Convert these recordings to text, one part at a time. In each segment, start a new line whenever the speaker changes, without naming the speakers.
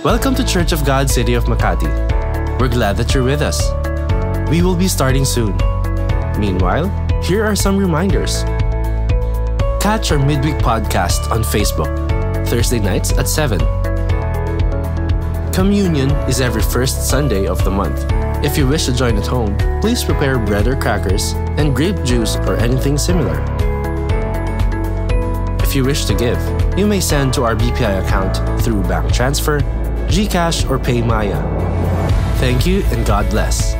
Welcome to Church of God City of Makati. We're glad that you're with us. We will be starting soon. Meanwhile, here are some reminders. Catch our midweek podcast on Facebook, Thursday nights at 7. Communion is every first Sunday of the month. If you wish to join at home, please prepare bread or crackers and grape juice or anything similar. If you wish to give, you may send to our BPI account through bank transfer, GCash, or PayMaya. Thank you and God bless.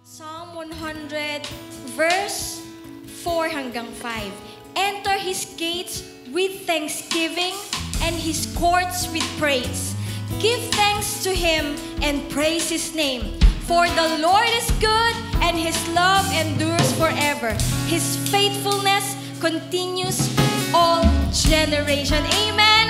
Psalm 100 verse 4 hanggang 5. Enter His gates with thanksgiving and His courts with praise. Give thanks to Him and praise His name. For the Lord is good and His love endures forever. His faithfulness continues all generation. Amen.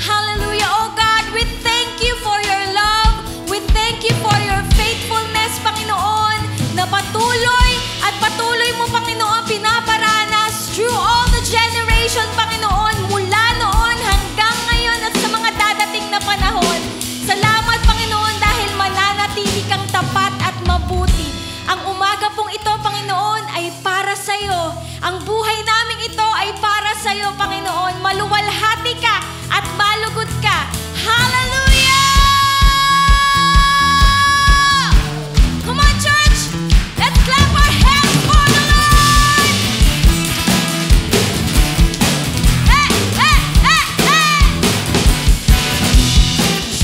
Hallelujah. Oh God, we thank you for your love. We thank you for your faithfulness, Panginoon, na patuloy at patuloy mo, Panginoon, pinaparanas through all the generation, Panginoon, mula noon hanggang ngayon at sa mga dadating na panahon. Salamat, Panginoon, dahil mananatili kang tapat at mabuti. Ang umaga pong ito, Panginoon, ay para sa iyo. Ang buhay naming ito ay para sa iyo, Panginoon. Maluwalhati ka at malugod ka. Hallelujah! Come on, church! Let's clap our hands for the Lord! Hey, hey, hey, hey!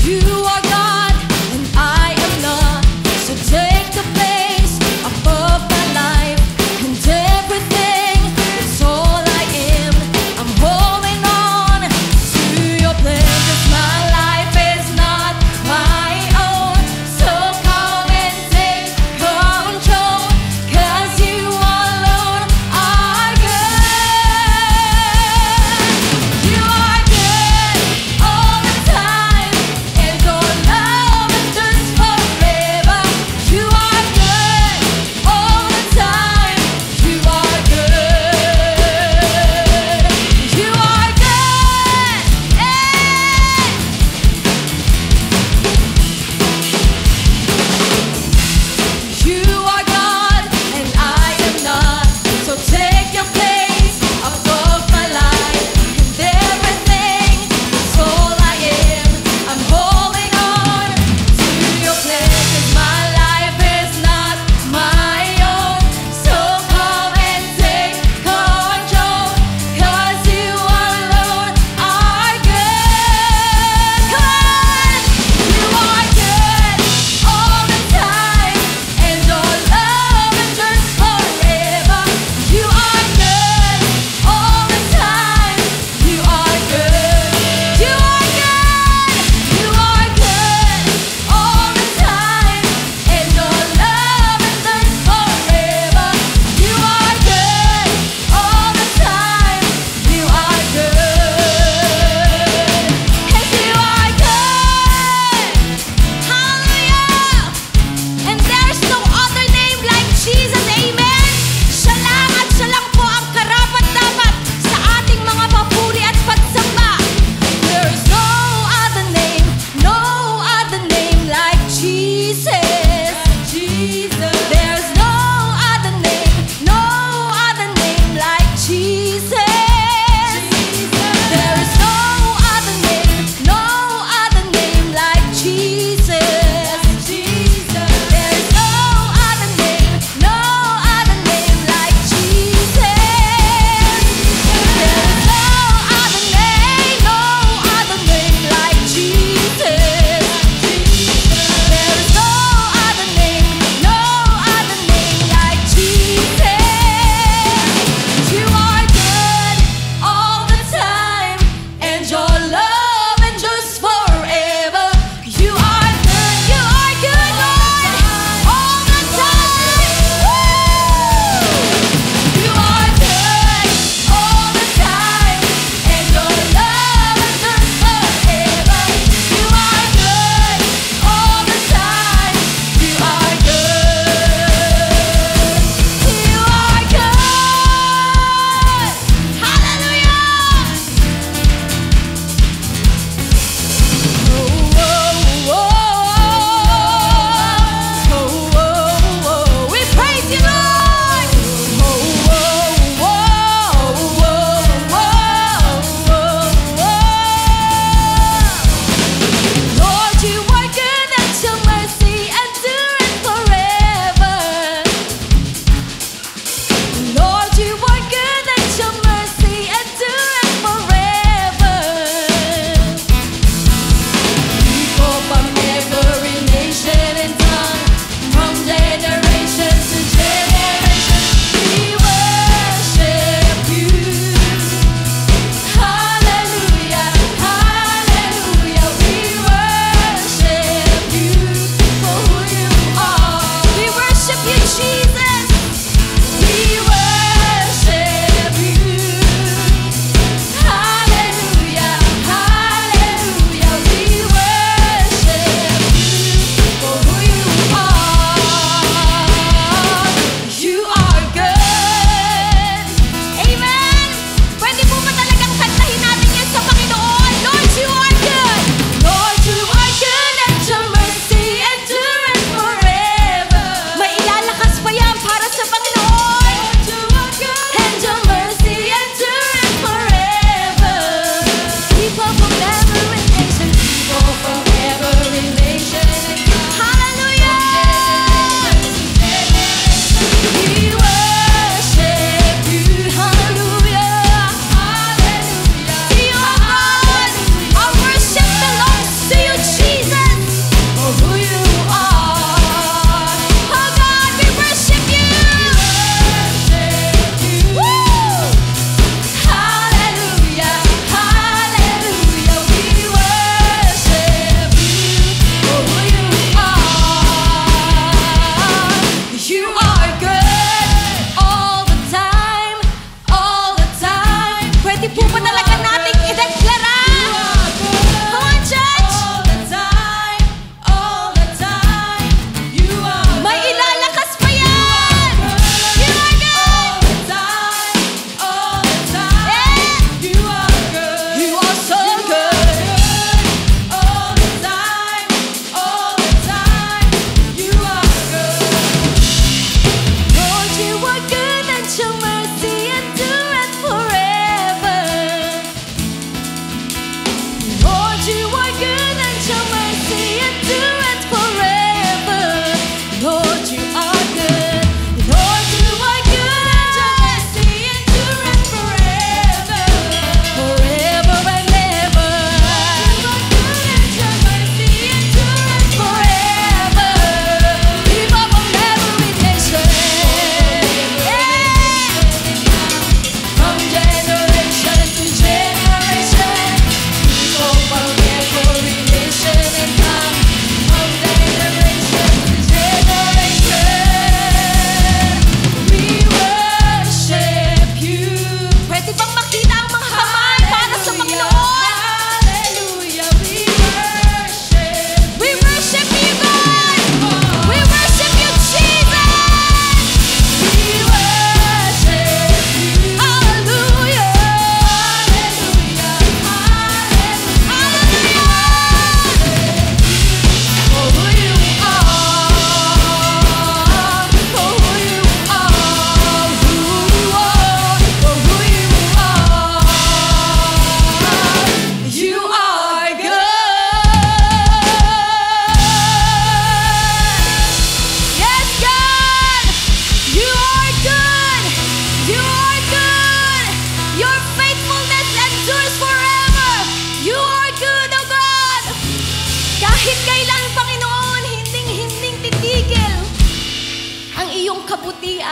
You are God and I am not. So take the place above my life and everything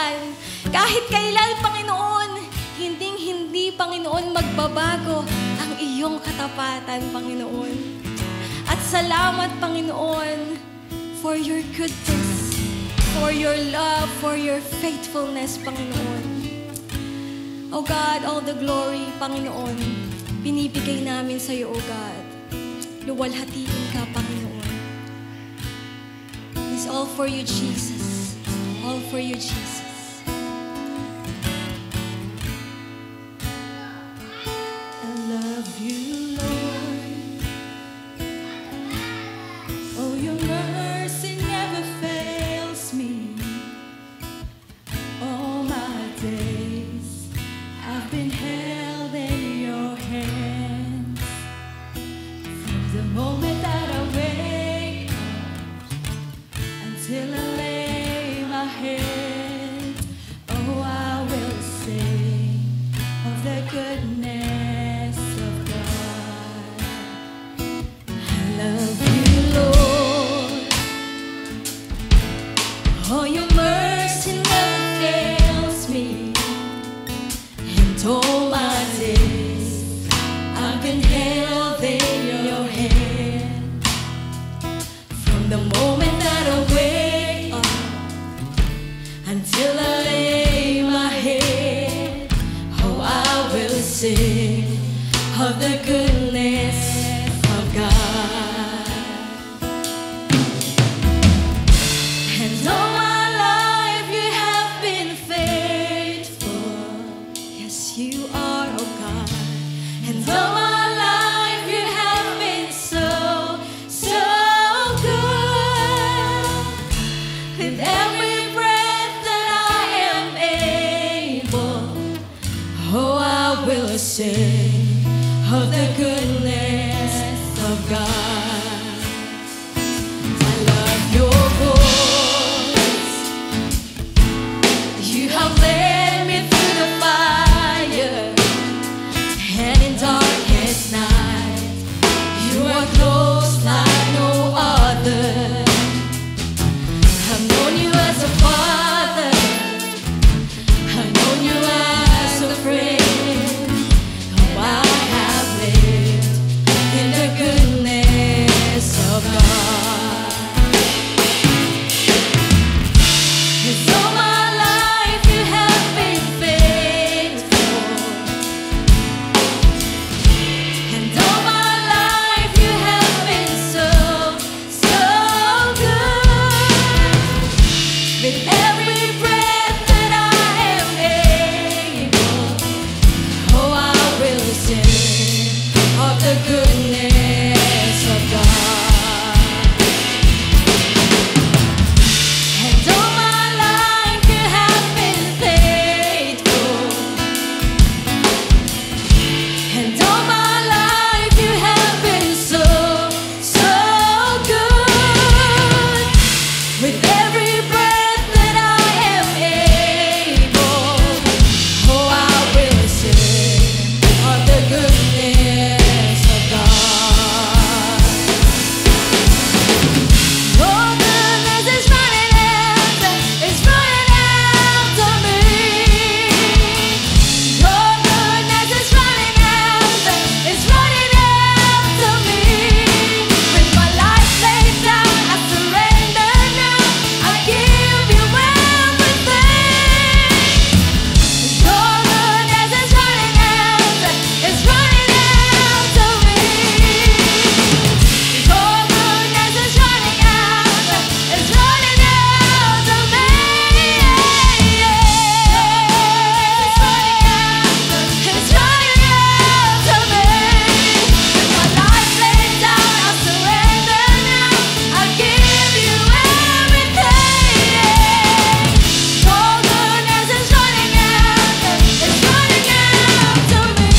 yan. Kahit kailan, Panginoon, hindi, Panginoon, magbabago ang iyong katapatan, Panginoon. At salamat, Panginoon, for your goodness, for your love, for your faithfulness, Panginoon. Oh God, all the glory, Panginoon, binibigay namin sa iyo, oh God. Luwalhatiin ka, Panginoon. It's all for you, Jesus. All for you, Jesus.
I love you, Lord. Oh, your mercy never fails me. All my days I've been held in your hands. From the moment that I wake up until I lay my head, oh, I will sing of the goodness of God. I love you, Lord. Oh, your mercy never fails me. And all my days I've been held in your hand. From the moment that I wake up until I lay my head, oh, I will sing of the goodness of God. And all my life you have been faithful. Yes, you are, oh God. And all my life you have been so, so good. With every breath that I am able, oh, I will sing of the goodness of God. I love your voice. You have led me through the fire, and in darkest night, you are close like no other. I've known you as a father, I've known you as a friend. Oh, I have lived in the goodness of God. 'Cause all my life you have been faithful. And all my life you have been so, so good. With every breath that I am able, oh, I will sing of the goodness of God. And all my life you have been faithful. And all my life you have been so, so good. With every breath that I am able, oh, I will sing of the goodness of God. Your goodness is running after, it's running after me. Your goodness is running after, it's running after me. With my life laid down, I surrender now. I give you everything. Your goodness is running after, it's running after me. Your goodness is running after, it's running after me. It's running after, it's running after me. With my life laid down, I surrender now. I give you everything. Your goodness is running after, it's running after me.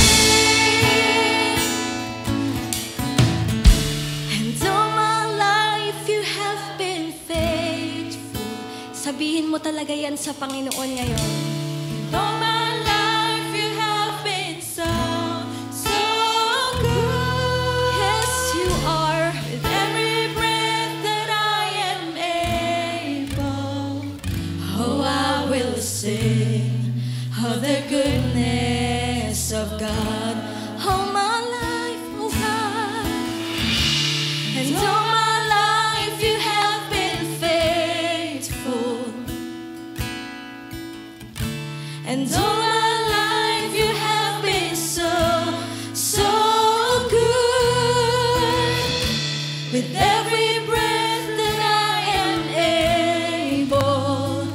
And all my life you have been faithful. Sabihin mo talaga yan sa Panginoon ngayon. All my life you have been so, so good. Yes, you are. With every breath that I am able, oh, I will sing the goodness of God. All my life, oh God, and all my life you have been faithful, and all my life you have been so, so good. With every breath that I am able,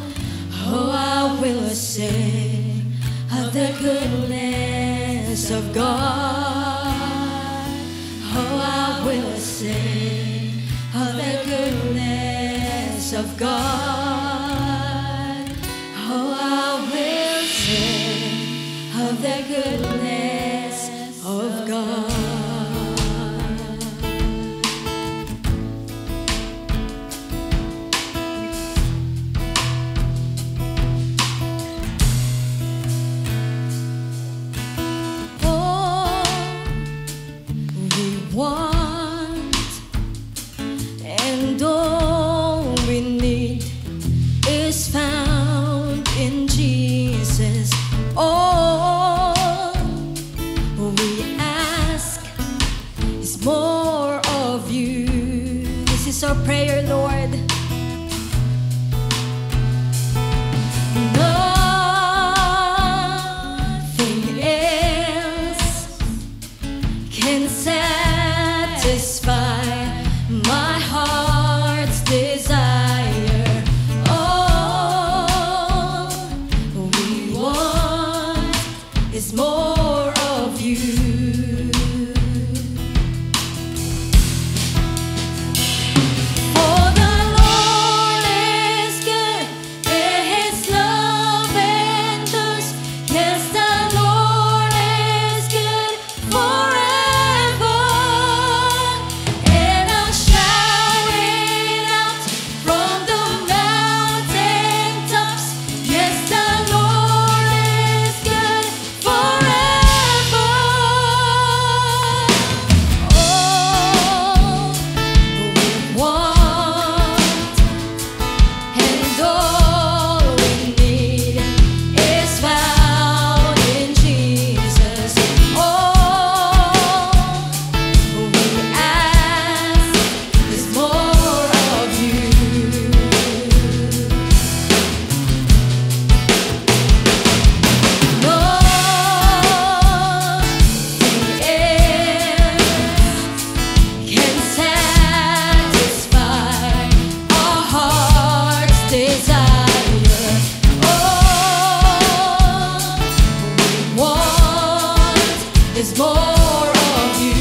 oh, I will sing of the goodness of God. Oh, I will sing of the goodness of God. Oh, I will sing of the goodness of God. And all we need is found in Jesus. All we ask is more of you. This is our prayer, Lord. Nothing else can satisfy my heart's desire. All we want is more of you. For the Lord is good, and His love endures. Yes, the Lord is good forever. And I'll shout it out from the mountaintops. Yes, the Lord is good forever. Oh, we want and all we need is found in Jesus. All we ask is more of you. Nothing else can satisfy our heart's desire. All we want is more of you.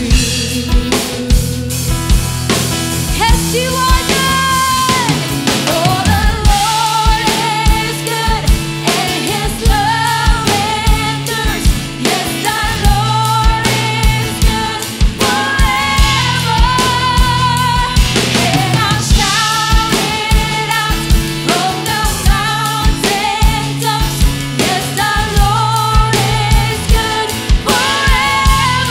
Yes, you are good. For the Lord is good, and His love endures. Yes, the Lord is good forever. And I'll shout it out from the mountaintops. Yes, the Lord is good forever.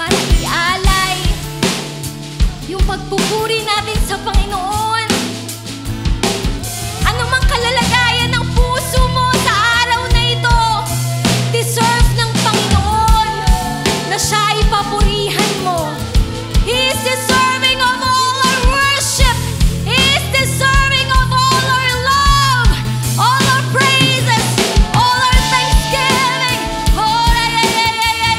para ialay yung pagpupuri natin sa Panginoon. Ano mang kalalagayan ng puso mo sa araw na ito, deserve ng Panginoon na siya ay papurihan mo. He is deserving of all our worship. He is deserving of all our love, all our praises, all our thanksgiving. Oh, hallelujah,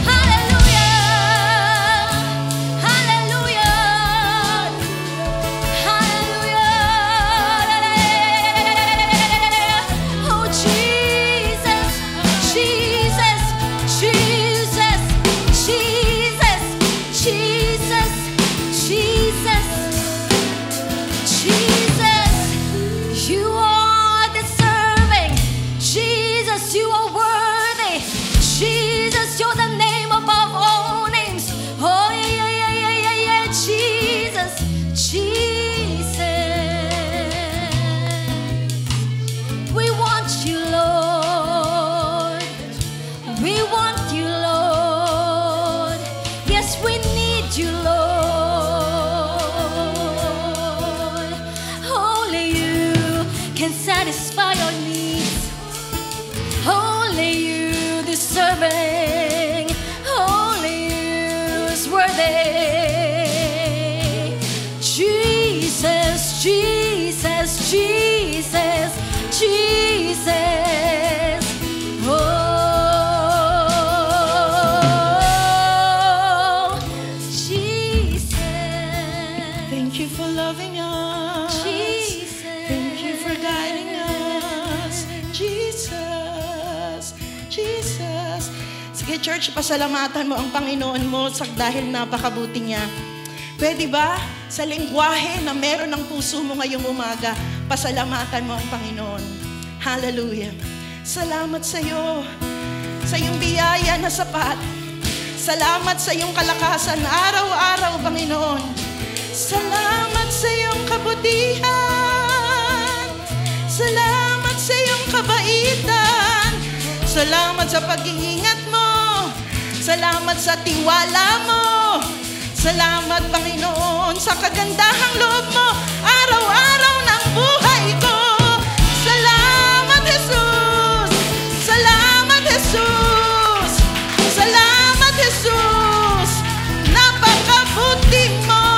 hallelujah, hallelujah, hallelujah. Oh, Jesus, Jesus, Jesus, Jesus, Jesus, Jesus, Jesus. You are deserving. Jesus, you are worthy. Jesus, you're the name above all names. Oh, yeah, yeah, yeah, yeah, yeah. Jesus, Jesus. We want you, Lord. We want you, Lord. Yes, we need you, Lord. Only you can satisfy our needs. Only you deserving. Only you is worthy. Jesus, Jesus, Jesus, Jesus. Oh, Jesus.
Thank you for loving us.
Jesus.
Thank you for guiding us. Jesus. Jesus. Sige, church, pasalamatan mo ang Panginoon mo dahil napakabuti niya. Pwede ba sa lengguwahe na meron ng puso mo ngayong umaga, pasalamatan mo ang Panginoon. Hallelujah. Salamat sa iyo, sa iyong biyaya na sapat. Salamat sa iyong kalakasan araw-araw, Panginoon. Salamat sa iyong kabutihan. Salamat sa iyong kabaitan. Salamat sa pag-iingat mo. Salamat sa tiwala mo. Salamat, Panginoon, sa kagandahang loob mo araw-araw ng buhay ko. Salamat, Jesus. Salamat, Jesus. Salamat, Jesus. Napakabuti mo.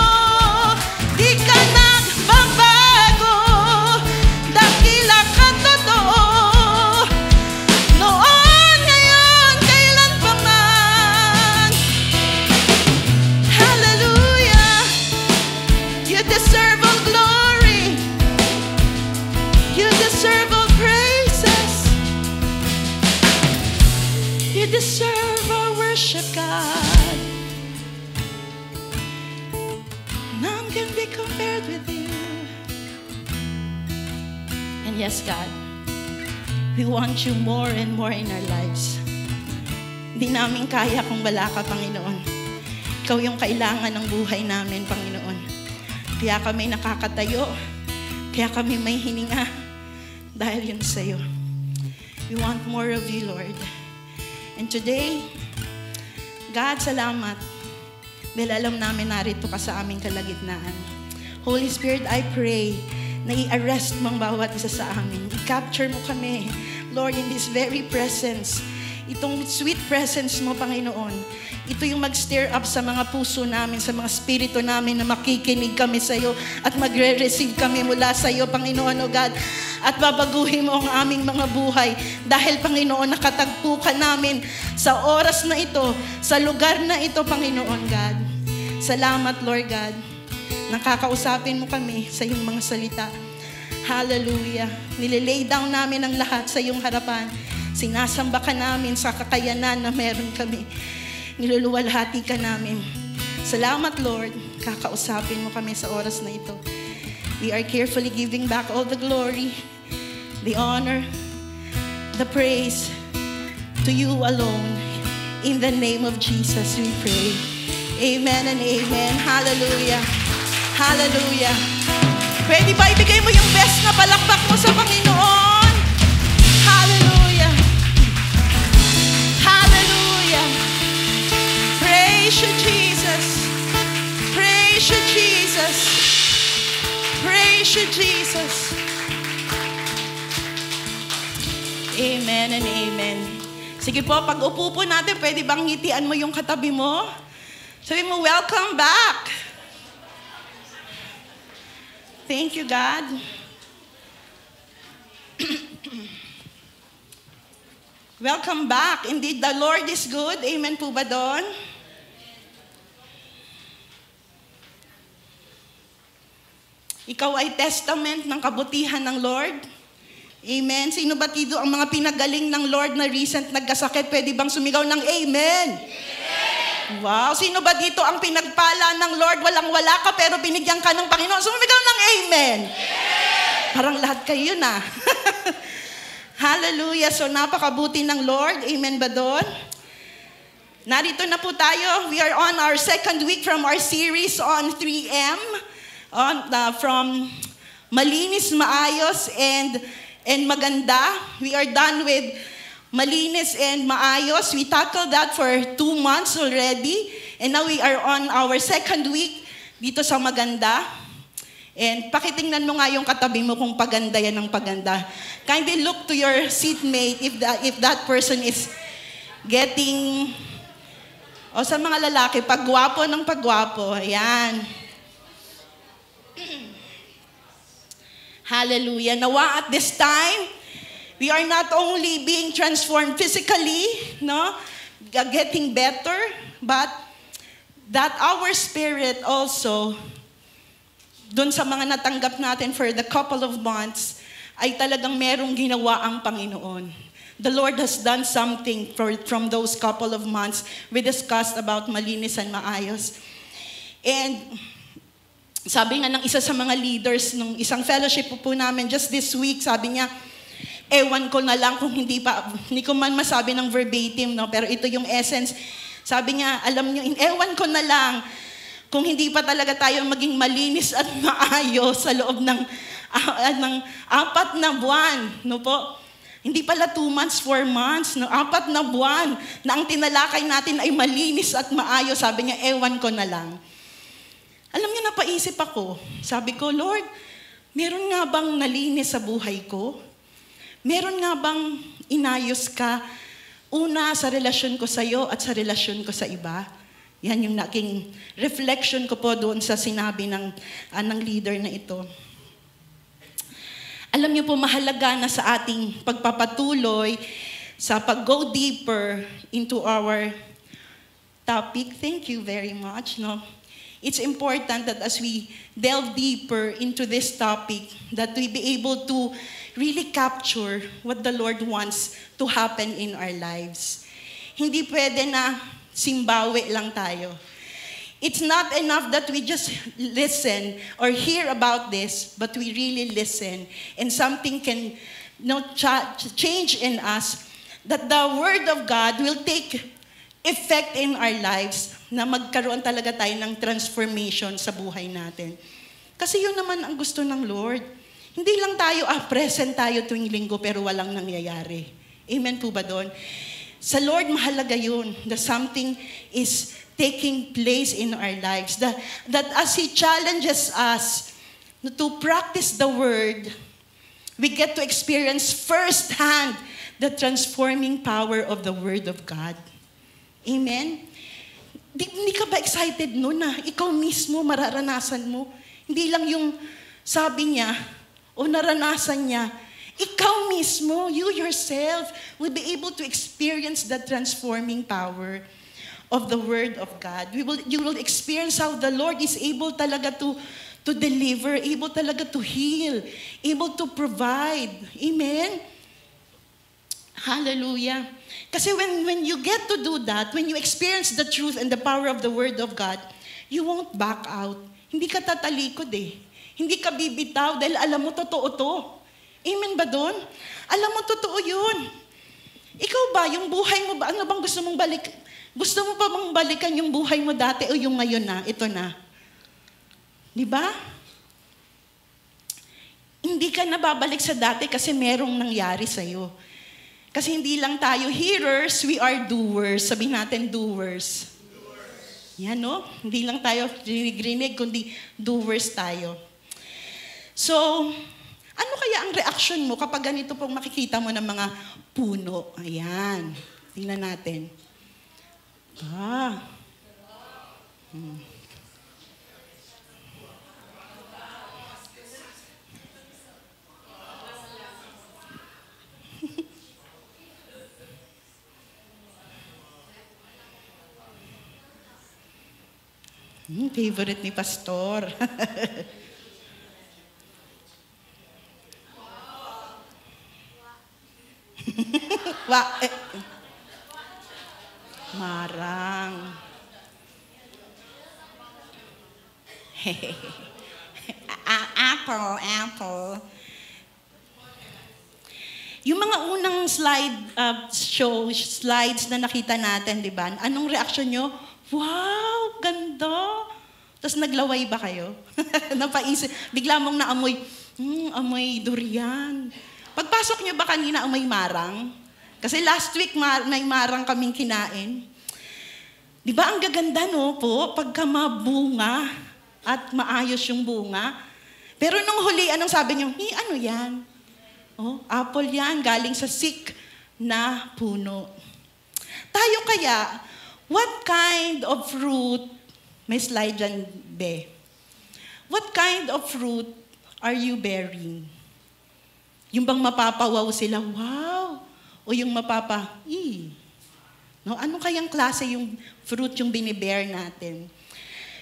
Di ka nagbabago. Dakila ka totoo. Noon, ngayon, kailan pa man. Hallelujah. You deserve all glory. You deserve all praises. You deserve our worship, God. None can be compared with you. And yes, God, we want you more and more in our lives. Hindi namin kaya kung wala ka, Panginoon. Ikaw yung kailangan ng buhay namin, Panginoon. Kaya kami nakakatayo. Kaya kami may hininga. Dahil yun sa'yo. We want more of you, Lord. And today, God, salamat. Dahil alam namin narito ka sa aming kalagitnaan. Holy Spirit, I pray na i-arrest mo ang bawat isa sa amin. I-capture mo kami, Lord, in this very presence. Itong sweet presence mo, Panginoon. Ito yung mag-stir up sa mga puso namin, sa mga spirito namin na makikinig kami sa iyo at magre-receive kami mula sa iyo, Panginoon, O God. At babaguhin mo ang aming mga buhay dahil, Panginoon, nakatagpo ka namin sa oras na ito, sa lugar na ito, Panginoon, God. Salamat, Lord God. Nakakausapin mo kami sa iyong mga salita. Hallelujah. Nililay down namin ang lahat sa iyong harapan. Sinasamba ka namin sa kakayanan na meron kami. Niluluwalhati ka namin. Salamat, Lord. Kakausapin mo kami sa oras na ito. We are carefully giving back all the glory, the honor, the praise to you alone. In the name of Jesus we pray. Amen and amen. Hallelujah. Hallelujah. Pwede ba ibigay mo yung best na palakpak mo sa Panginoon? Hallelujah. you, Jesus. Amen and amen. Sige po, pag upo po natin, pwede bang ngitian mo yung katabi mo? Sabi mo, welcome back. Thank you, God. Welcome back. Indeed, the Lord is good. Amen po ba doon? Ikaw ay testament ng kabutihan ng Lord. Amen. Sino ba dito ang mga pinagaling ng Lord na recent nagkasakit? Pwede bang sumigaw ng amen? Amen. Wow. Sino ba dito ang pinagpala ng Lord? Walang-wala ka pero binigyan ka ng Panginoon. Sumigaw ng amen. Amen. Parang lahat kayo na. Hallelujah. So napakabuti ng Lord. Amen ba doon? Narito na po tayo. We are on our second week from our series on 3M. From malinis, maayos, and maganda. We are done with malinis and maayos. We tackled that for 2 months already. And now we are on our second week dito sa maganda. And pakitingnan mo nga yung katabi mo kung paganda yan ng paganda. Kindly look to your seatmate if that person is getting... O sa mga lalaki, pagwapo ng pagwapo. Ayan. Hallelujah. Nawa at this time, we are not only being transformed physically, getting better, but that our spirit also, dun sa mga natanggap natin for the couple of months, ay talagang merong ginawa ang Panginoon. The Lord has done something from those couple of months. We discussed about malinis and maayos. And sabi nga ng isa sa mga leaders ng isang fellowship po namin just this week, sabi niya, ewan ko na lang kung hindi ko man masabi ng verbatim, pero ito yung essence. Sabi niya, alam niyo, ewan ko na lang kung hindi pa talaga tayo maging malinis at maayos sa loob ng 4 na buwan. No po? Hindi pala 2 months, 4 months, 4 na buwan na ang tinalakay natin ay malinis at maayos. Sabi niya, ewan ko na lang. Alam niyo, napaisip ako. Sabi ko, Lord, meron nga bang nalinis sa buhay ko? Meron nga bang inayos ka? Una, sa relasyon ko sa iyo at sa relasyon ko sa iba. Yan yung naging reflection ko po doon sa sinabi ng leader na ito. Alam niyo po, mahalaga na sa ating pagpapatuloy sa pag-go deeper into our topic. Thank you very much. It's important that as we delve deeper into this topic, that we be able to really capture what the Lord wants to happen in our lives. Hindi pwede na simbawi lang tayo. It's not enough that we just listen or hear about this, but we really listen. And something can change in us, that the Word of God will take effect in our lives, na magkaroon talaga tayo ng transformation sa buhay natin. Kasi yun naman ang gusto ng Lord. Hindi lang tayo, present tayo tuwing linggo pero walang nangyayari. Amen po ba doon? Sa Lord, mahalaga yun, that something is taking place in our lives. That as He challenges us to practice the Word, we get to experience firsthand the transforming power of the Word of God. Amen? Hindi ka ba excited no na ikaw mismo mararanasan mo? Hindi lang yung sabi niya o naranasan niya. Ikaw mismo, you yourself, will be able to experience the transforming power of the Word of God. You will experience how the Lord is able talaga to deliver, able talaga to heal, able to provide. Amen? Hallelujah. Kasi when you get to do that, when you experience the truth and the power of the Word of God, you won't back out. Hindi ka tatalikod eh. Hindi ka bibitaw dahil alam mo, totoo to. Amen ba doon? Alam mo, totoo yun. Ikaw ba, yung buhay mo ba, ano bang gusto mong balik? Gusto mo pa bang balikan yung buhay mo dati o yung ngayon na, ito na? Di ba? Hindi ka nababalik sa dati kasi merong nangyari sa'yo. Kasi hindi lang tayo hearers, we are doers. Sabihin natin, doers. Yan, no? Hindi lang tayo rinig-rinig, kundi doers tayo. So, ano kaya ang reaction mo kapag ganito pong makikita mo ng mga puno? Ayan. Tingnan natin. Favorite ni Pastor. Marang. Apple. Yung mga unang slides na nakita natin, di ba? Anong reaction nyo? Wow, ganda! Tapos naglaway ba kayo? Napaisip, bigla mong naamoy, amoy durian. Pagpasok nyo ba kanina amoy marang? Kasi last week may marang kaming kinain. Di ba ang gaganda no po? Pagka mabunga at maayos yung bunga. Pero nung huli, anong sabi nyo? Ano yan? Oh, apple yan, galing sa sick na puno. Tayo kaya, what kind of fruit, may slide dyan, Be. What kind of fruit are you bearing? Yung bang mapapawaw sila, wow. O yung no? Ano kayang klase yung fruit yung binibear natin?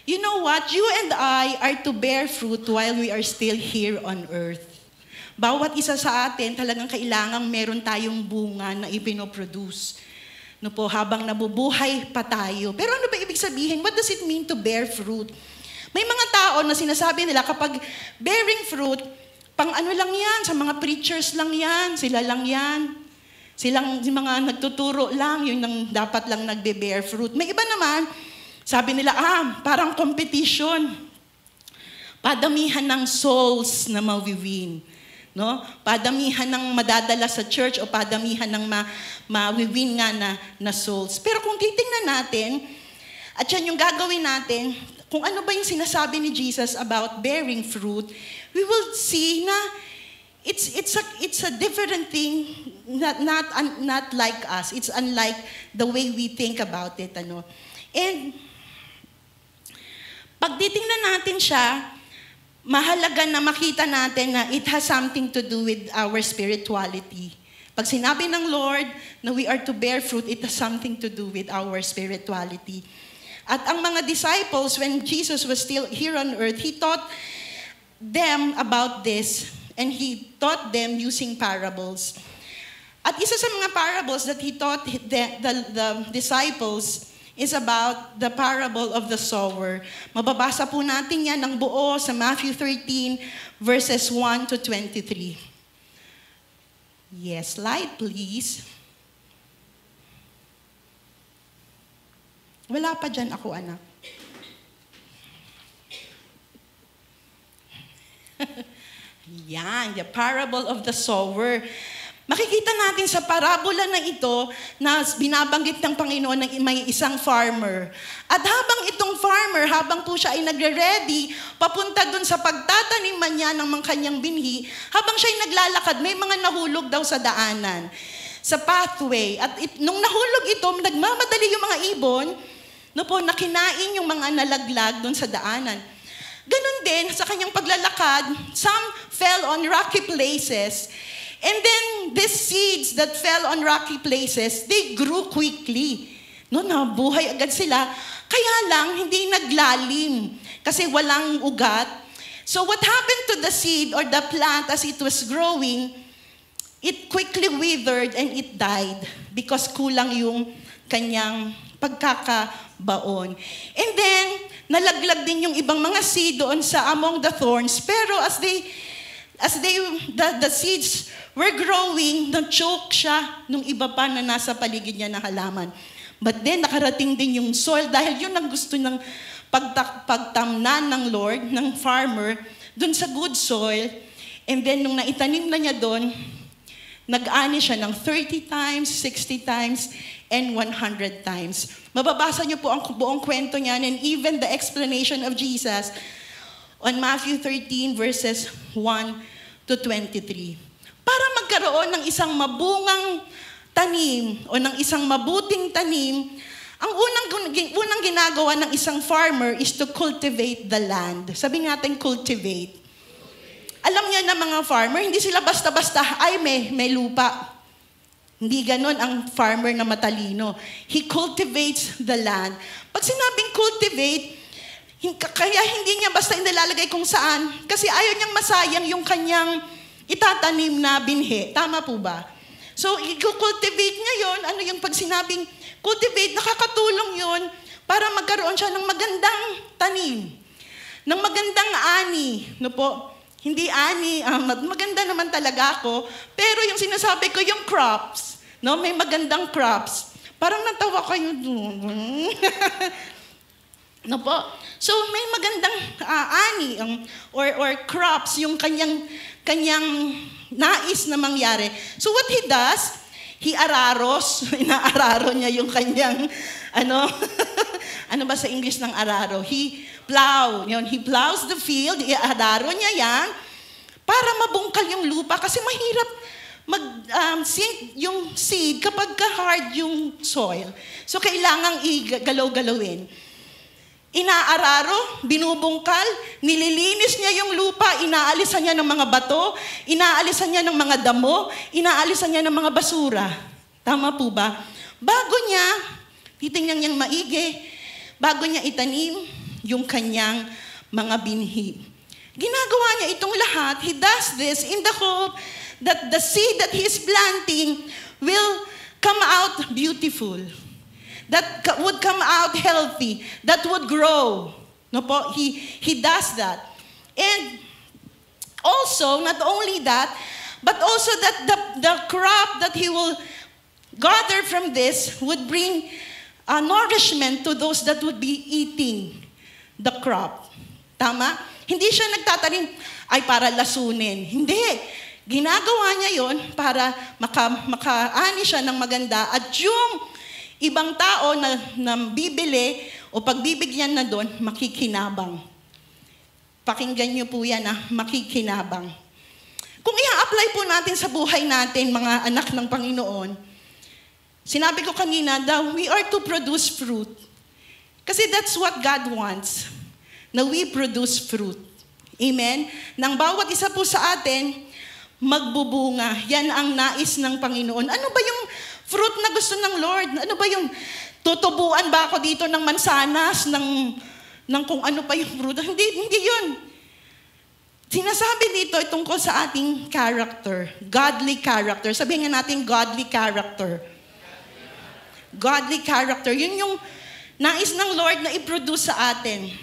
You know what? You and I are to bear fruit while we are still here on earth. Bawat isa sa atin talagang kailangang meron tayong bunga na ipinoproduce. No po, habang nabubuhay pa tayo. Pero ano ba ibig sabihin? What does it mean to bear fruit? May mga tao na sinasabi nila kapag bearing fruit, pang ano lang yan, sa mga preachers lang yan, sila lang yan. Silang mga nagtuturo lang, yun ang dapat lang nagbe-bear fruit. May iba naman, sabi nila, parang competition. Padamihan ng souls na mawiwin. No? Padamihan ng madadala sa church o padamihan ng mawiwin nga na souls. Pero kung titingnan natin, at yan yung gagawin natin, kung ano ba yung sinasabi ni Jesus about bearing fruit, we will see na it's a different thing, not like us. It's unlike the way we think about it. Ano? And pag titingnan natin siya, mahalaga na makita natin na it has something to do with our spirituality. Pag sinabi ng Lord na we are to bear fruit, it has something to do with our spirituality. At ang mga disciples, when Jesus was still here on earth, He taught them about this, and He taught them using parables. At isa sa mga parables that He taught the disciples is about the parable of the sower. Mababasa po natin yan ng buo sa Matthew 13, verses 1 to 23. Yes, slide please. Wala pa dyan ako, anak. Yan, the parable of the sower. Makikita natin sa parabola na ito na binabanggit ng Panginoon na may isang farmer. At habang itong farmer, habang po siya ay nagre-ready, papunta dun sa pagtataniman niya ng mga kanyang binhi, habang siya ay naglalakad, may mga nahulog daw sa daanan, sa pathway. At nung nahulog ito, nagmamadali yung mga ibon, na kinain yung mga nalaglag dun sa daanan. Ganon din, sa kanyang paglalakad, some fell on rocky places. And then, these seeds that fell on rocky places, they grew quickly. Nabuhay agad sila. Kaya lang, hindi naglalim. Kasi walang ugat. So what happened to the seed or the plant as it was growing, it quickly withered and it died because kulang yung kanyang pagkakabaon. And then, nalaglag din yung ibang mga seed doon sa among the thorns. Pero as the seeds were growing, na-choke siya nung iba pa na nasa paligid niya na halaman. But then, nakarating din yung soil dahil yun ang gusto ng pagtamnan ng Lord, ng farmer, dun sa good soil. And then, nung naitanim na niya dun, nag-ani siya ng 30 times, 60 times, and 100 times. Mababasa niyo po ang buong kwento niyan and even the explanation of Jesus on Matthew 13 verses 1 to 23. Para magkaroon ng isang mabungang tanim o ng isang mabuting tanim, ang unang ginagawa ng isang farmer is to cultivate the land. Sabi natin cultivate. Alam niyo na mga farmer, hindi sila basta-basta, ay may lupa. Hindi ganon ang farmer na matalino. He cultivates the land. Pag sinabing cultivate, kaya hindi niya basta inilalagay kung saan. Kasi ayaw niyang masayang yung kanyang itatanim na binhi. Tama po ba? So, i-cultivate niya yun. Ano yung pag sinabing cultivate, nakakatulong yun para magkaroon siya ng magandang tanim. Ng magandang ani. No po? Hindi ani, maganda naman talaga ako. Pero yung sinasabi ko, yung crops. No? May magandang crops. Parang natawa kayo doon. No po? So, may magandang ani or crops, yung kanyang nais na mangyari. So, what he does, he araros. Inaararo niya yung kanyang, ano ba sa English ng araro? He plows the field, iararo niya yan, para mabungkal yung lupa. Kasi mahirap mag-sink yung seed kapag hard yung soil. So, kailangang igalaw-galawin. Inaararo, binubungkal, nililinis niya yung lupa, inaalisan niya ng mga bato, inaalisan niya ng mga damo, inaalisan niya ng mga basura. Tama po ba? Bago niya, titingnan niyang maigi, bago niya itanim yung kanyang mga binhi. Ginagawa niya itong lahat. He does this in the hope that the seed that he is planting will come out beautiful. That would come out healthy, that would grow. No po? He does that. And also, not only that, but also that the crop that he will gather from this would bring nourishment to those that would be eating the crop. Tama? Hindi siya nagtatanim, ay para lasunin. Hindi. Ginagawa niya yon para makaani siya ng maganda at yung ibang tao na bibili o pagbibigyan na doon, makikinabang. Pakinggan niyo po yan, makikinabang. Kung i-apply po natin sa buhay natin, mga anak ng Panginoon, sinabi ko kanina, we are to produce fruit. Kasi that's what God wants, na we produce fruit. Amen? Nang bawat isa po sa atin, magbubunga. Yan ang nais ng Panginoon. Ano ba yung fruit na gusto ng Lord? Ano ba yung tutubuan ba ako dito ng mansanas, ng kung ano pa yung fruit? Hindi yun. Sinasabi dito tungkol sa ating character, godly character. Sabihin nga natin, godly character. Godly character. Yun yung nais ng Lord na i-produce sa atin.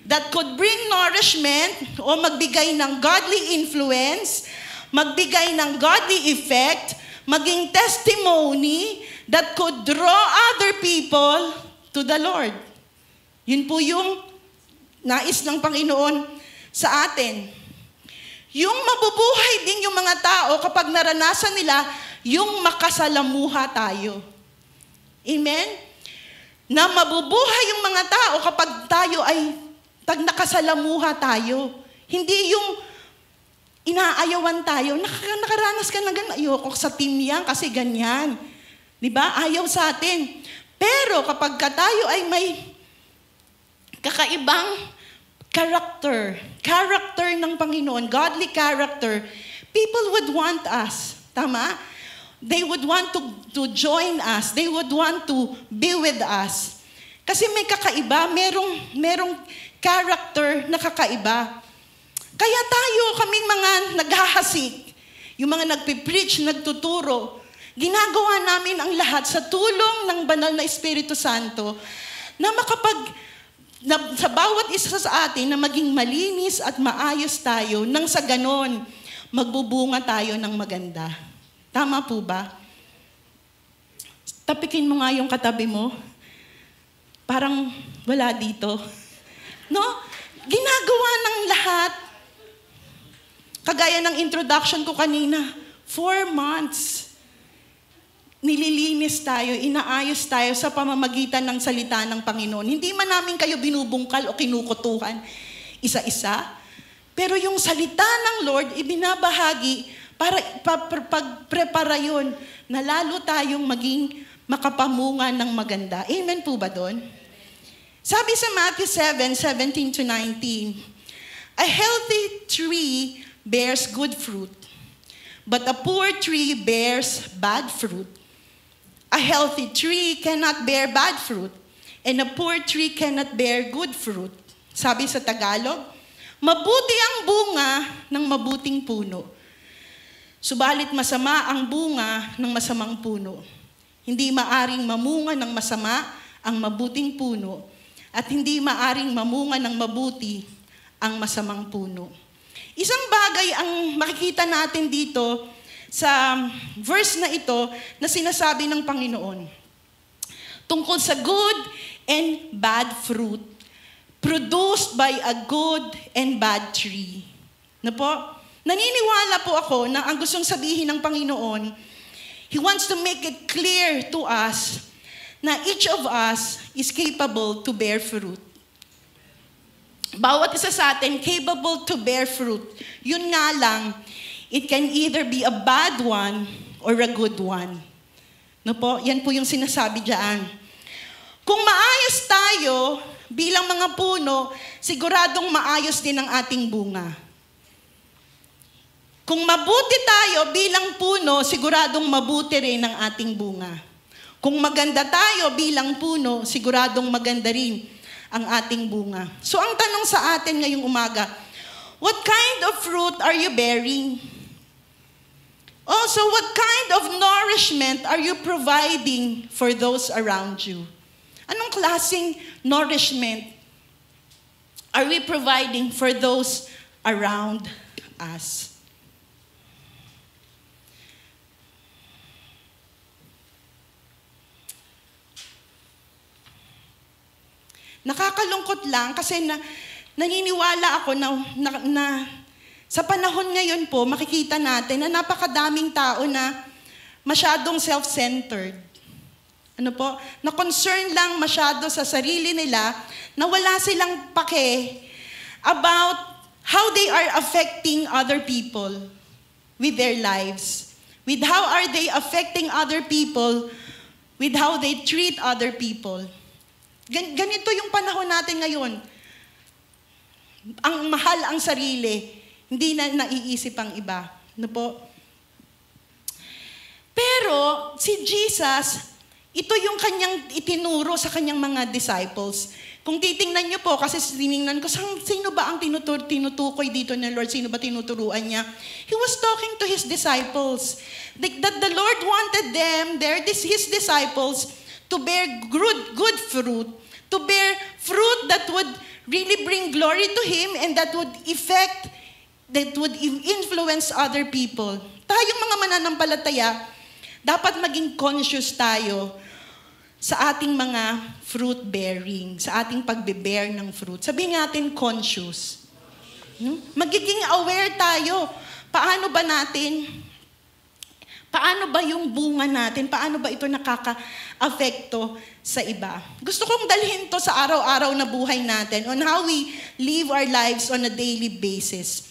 That could bring nourishment o magbigay ng godly influence, magbigay ng godly effect, maging testimony that could draw other people to the Lord. Yun po yung nais ng Panginoon sa atin. Yung mabubuhay din yung mga tao kapag naranasan nila yung makasalamuha tayo. Amen? Na mabubuhay yung mga tao kapag tayo ay nakasalamuha tayo. Hindi yung inaayawan tayo. Nakaranas ka na ganun. Ayoko sa team yan kasi ganyan. Diba? Ayaw sa atin. Pero kapag tayo ay may kakaibang character ng Panginoon, godly character, people would want us. Tama? They would want to join us. They would want to be with us. Kasi may kakaiba, merong character na kakaiba. Kaya tayo, kaming mga naghahasik, yung mga nagpipreach, nagtuturo, ginagawa namin ang lahat sa tulong ng banal na Espiritu Santo na sa bawat isa sa atin na maging malinis at maayos tayo nang sa ganon, magbubunga tayo ng maganda. Tama po ba? Tapikin mo nga yung katabi mo. Parang wala dito. No? Ginagawa ng lahat. Kagaya ng introduction ko kanina, 4 months. Nililinis tayo, inaayos tayo sa pamamagitan ng salita ng Panginoon. Hindi man namin kayo binubungkal o kinukutuhan. isa-isa. Pero yung salita ng Lord, ibinabahagi para pagprepara yun na lalo tayong maging makapamunga ng maganda. Amen po ba doon? Sabi sa Matthew 7:17-19, a healthy tree bears good fruit, but a poor tree bears bad fruit. A healthy tree cannot bear bad fruit, and a poor tree cannot bear good fruit. Sabi sa Tagalog, mabuti ang bunga ng mabuting puno, subalit masama ang bunga ng masamang puno. Hindi maaring mamunga ng masama ang mabuting puno, at hindi maaring mamunga ng mabuti ang masamang puno. Isang bagay ang makikita natin dito sa verse na ito na sinasabi ng Panginoon tungkol sa good and bad fruit produced by a good and bad tree. Na po? Naniniwala po ako na ang gustong sabihin ng Panginoon, He wants to make it clear to us na each of us is capable to bear fruit. Bawat isa sa atin capable to bear fruit. Yun nga lang, it can either be a bad one or a good one. No po? Yan po yung sinasabi diyan. Kung maayos tayo bilang mga puno, siguradong maayos din ang ating bunga. Kung mabuti tayo bilang puno, siguradong mabuti rin ang ating bunga. Kung maganda tayo bilang puno, siguradong maganda rin ang ating bunga. So ang tanong sa atin ngayong umaga, what kind of fruit are you bearing? Also, what kind of nourishment are you providing for those around you? Anong klaseng nourishment are we providing for those around us? Nakakalungkot lang kasi naniniwala ako na sa panahon ngayon po, makikita natin na napakadaming tao na masyadong self-centered. Ano po? Na concern lang masyado sa sarili nila, na wala silang pake about how they are affecting other people with their lives. With how are they affecting other people, with how they treat other people. Ganito yung panahon natin ngayon. Ang mahal ang sarili, hindi na naiisip ang iba. Ano po? Pero si Jesus, ito yung kanyang itinuro sa kanyang mga disciples. Kung titingnan niyo po, kasi tiningnan ko, sino ba ang tinutukoy dito ng Lord? Sino ba tinuturuan niya? He was talking to His disciples. That the Lord wanted them, His disciples, to bear good fruit, to bear fruit that would really bring glory to Him and that would influence other people. Tayong mga mananampalataya, dapat maging conscious tayo sa ating mga fruit bearing, sa ating pagbe-bear ng fruit. Sabihin natin conscious. Magiging aware tayo. Paano ba yung bunga natin? Paano ba ito nakaka-apekto sa iba? Gusto kong dalhin to sa araw-araw na buhay natin on how we live our lives on a daily basis.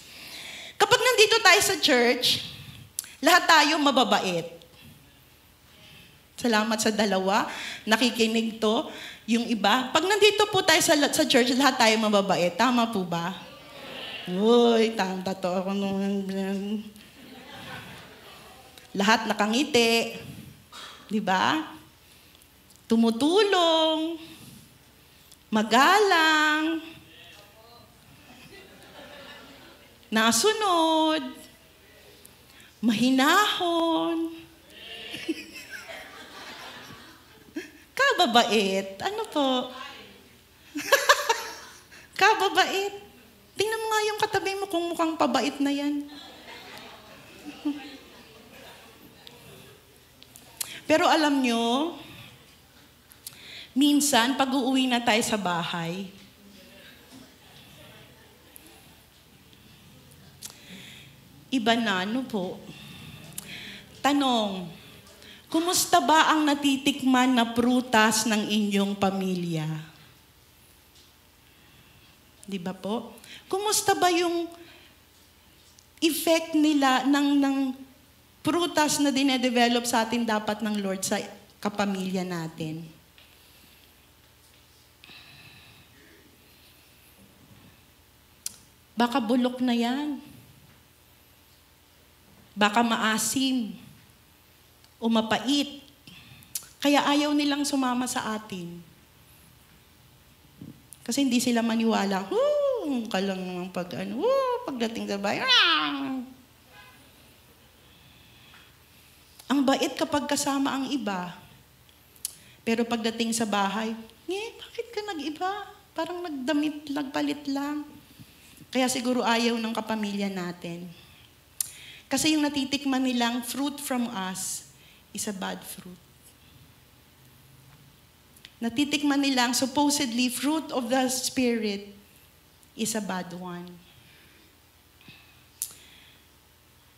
Kapag nandito tayo sa church, lahat tayo mababait. Salamat sa dalawa. Nakikinig to. Yung iba. Pag nandito po tayo sa church, lahat tayo mababait. Tama po ba? Uy, tama to. Lahat nakangiti. Di ba? Tumutulong. Magalang. Nasunod. Mahinahon. Kababait. Ano po? Kababait. Tingnan mo nga yung katabi mo kung mukhang pabait na yan. Pero alam nyo, minsan, pag uuwi na tayo sa bahay, iba na, ano po? Tanong, kumusta ba ang natitikman na prutas ng inyong pamilya? Di ba po? Kumusta ba yung effect nila ng prutas na dinedevelop sa atin dapat ng Lord sa kapamilya natin? Baka bulok na yan. Baka maasim o mapait. Kaya ayaw nilang sumama sa atin. Kasi hindi sila maniwala. Kalang naman pagdating sa bahay. Ang bait kapag kasama ang iba. Pero pagdating sa bahay, bakit ka nag-iba? Parang nagpalit lang. Kaya siguro ayaw ng kapamilya natin. Kasi yung natitikman nilang fruit from us is a bad fruit. Natitikman nilang supposedly fruit of the Spirit is a bad one.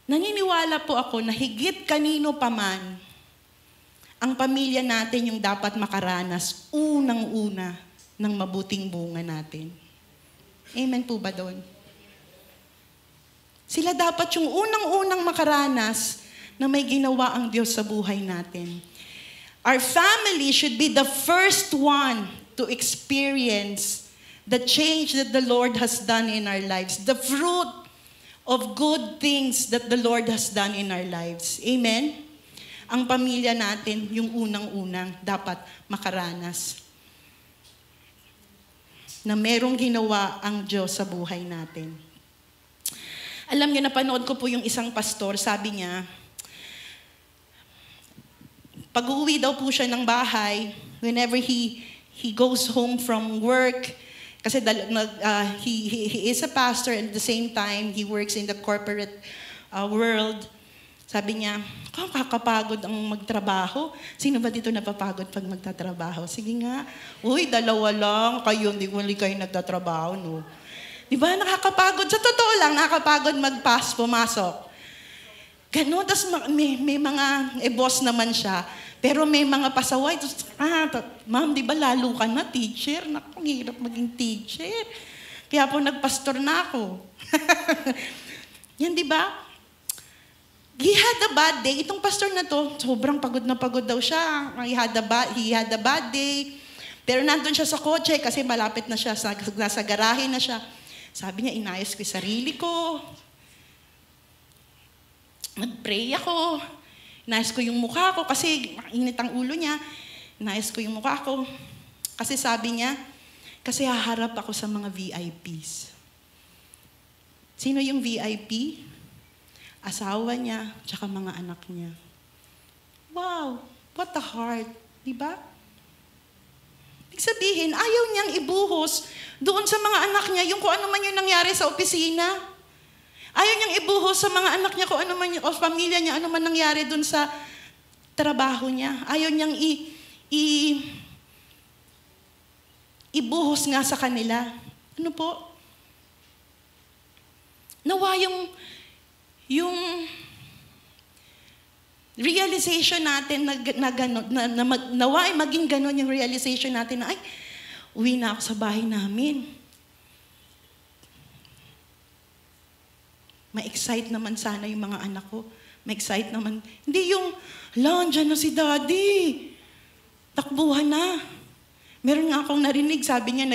Naniniwala po ako na higit kanino pa man, ang pamilya natin yung dapat makaranas unang-una ng mabuting bunga natin. Amen po ba doon? Sila dapat yung unang-unang makaranas na may ginawa ang Diyos sa buhay natin. Our family should be the first one to experience the change that the Lord has done in our lives. The fruit of good things that the Lord has done in our lives. Amen? Ang pamilya natin, yung unang-unang dapat makaranas na merong ginawa ang Diyos sa buhay natin. Alam niyo, napanood ko po yung isang pastor, sabi niya, pag-uwi daw po siya ng bahay, whenever he goes home from work, kasi he is a pastor and at the same time, he works in the corporate world. Sabi niya, kakapagod ang magtrabaho. Sino ba dito napapagod pag magtatrabaho? Sige nga. Uy, dalawa lang. Kayo, hindi kayo nagtatrabaho, no? Di ba, nakakapagod? Sa totoo lang, nakakapagod pumasok. Ganun, tapos may mga, boss naman siya. Pero may mga pasaway. Ma'am, di ba lalo ka na, teacher? Naku, hirap maging teacher. Kaya po nagpastor na ako. Yan, di ba? He had a bad day. Itong pastor na to, sobrang pagod na pagod daw siya. He had a bad day. Pero nandun siya sa kotse kasi malapit na siya, nasa garahe na siya. Sabi niya, inayos ko yung sarili ko. Nag-pray ako. Inayos ko yung mukha ko kasi init ang ulo niya. Inayos ko yung mukha ko. Kasi sabi niya, kasi haharap ako sa mga VIPs. Sino yung VIP? Asawa niya, tsaka mga anak niya. Wow, what a heart. Diba? Ibig sabihin, ayaw niyang ibuhos doon sa mga anak niya yung kung ano man yung nangyari sa opisina. Ayaw niyang ibuhos sa mga anak niya kung ano man o pamilya niya, ano man nangyari doon sa trabaho niya. Ayaw niyang ibuhos nga sa kanila. Ano po? Nawa yung realization natin nawa ay maging ganon yung realization natin na, ay, uwi na ako sa bahay namin. Ma-excite naman sana yung mga anak ko. Ma-excite naman. Hindi yung, andyan na si daddy. Takbuhan na. Meron nga akong narinig, sabi niya,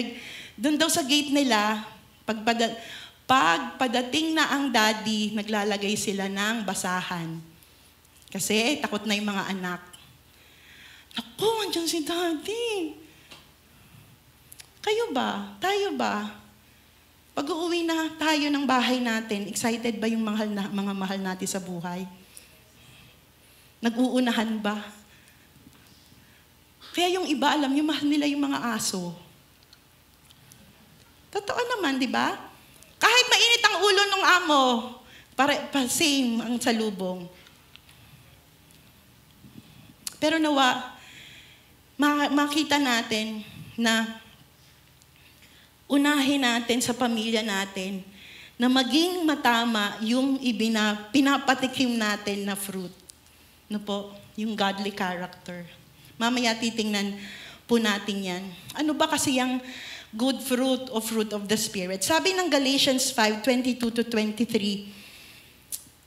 doon daw sa gate nila, pagpadating na ang daddy, naglalagay sila ng basahan. Kasi takot na yung mga anak. Naku, andyan si daddy. Kayo ba? Tayo ba? Pag-uwi na tayo ng bahay natin, excited ba yung mga mahal natin sa buhay? Nag-uunahan ba? Kaya yung iba, alam yung mahal nila yung mga aso. Totoo naman, di ba? Kahit mainit ang ulo ng amo, same ang salubong. Pero nawa, makita natin na unahin natin sa pamilya natin na maging matama yung pinapatikim natin na fruit. No po? Yung godly character. Mamaya titingnan po natin yan. Ano ba kasi yung good fruit o fruit of the Spirit. Sabi ng Galatians 5:22-23,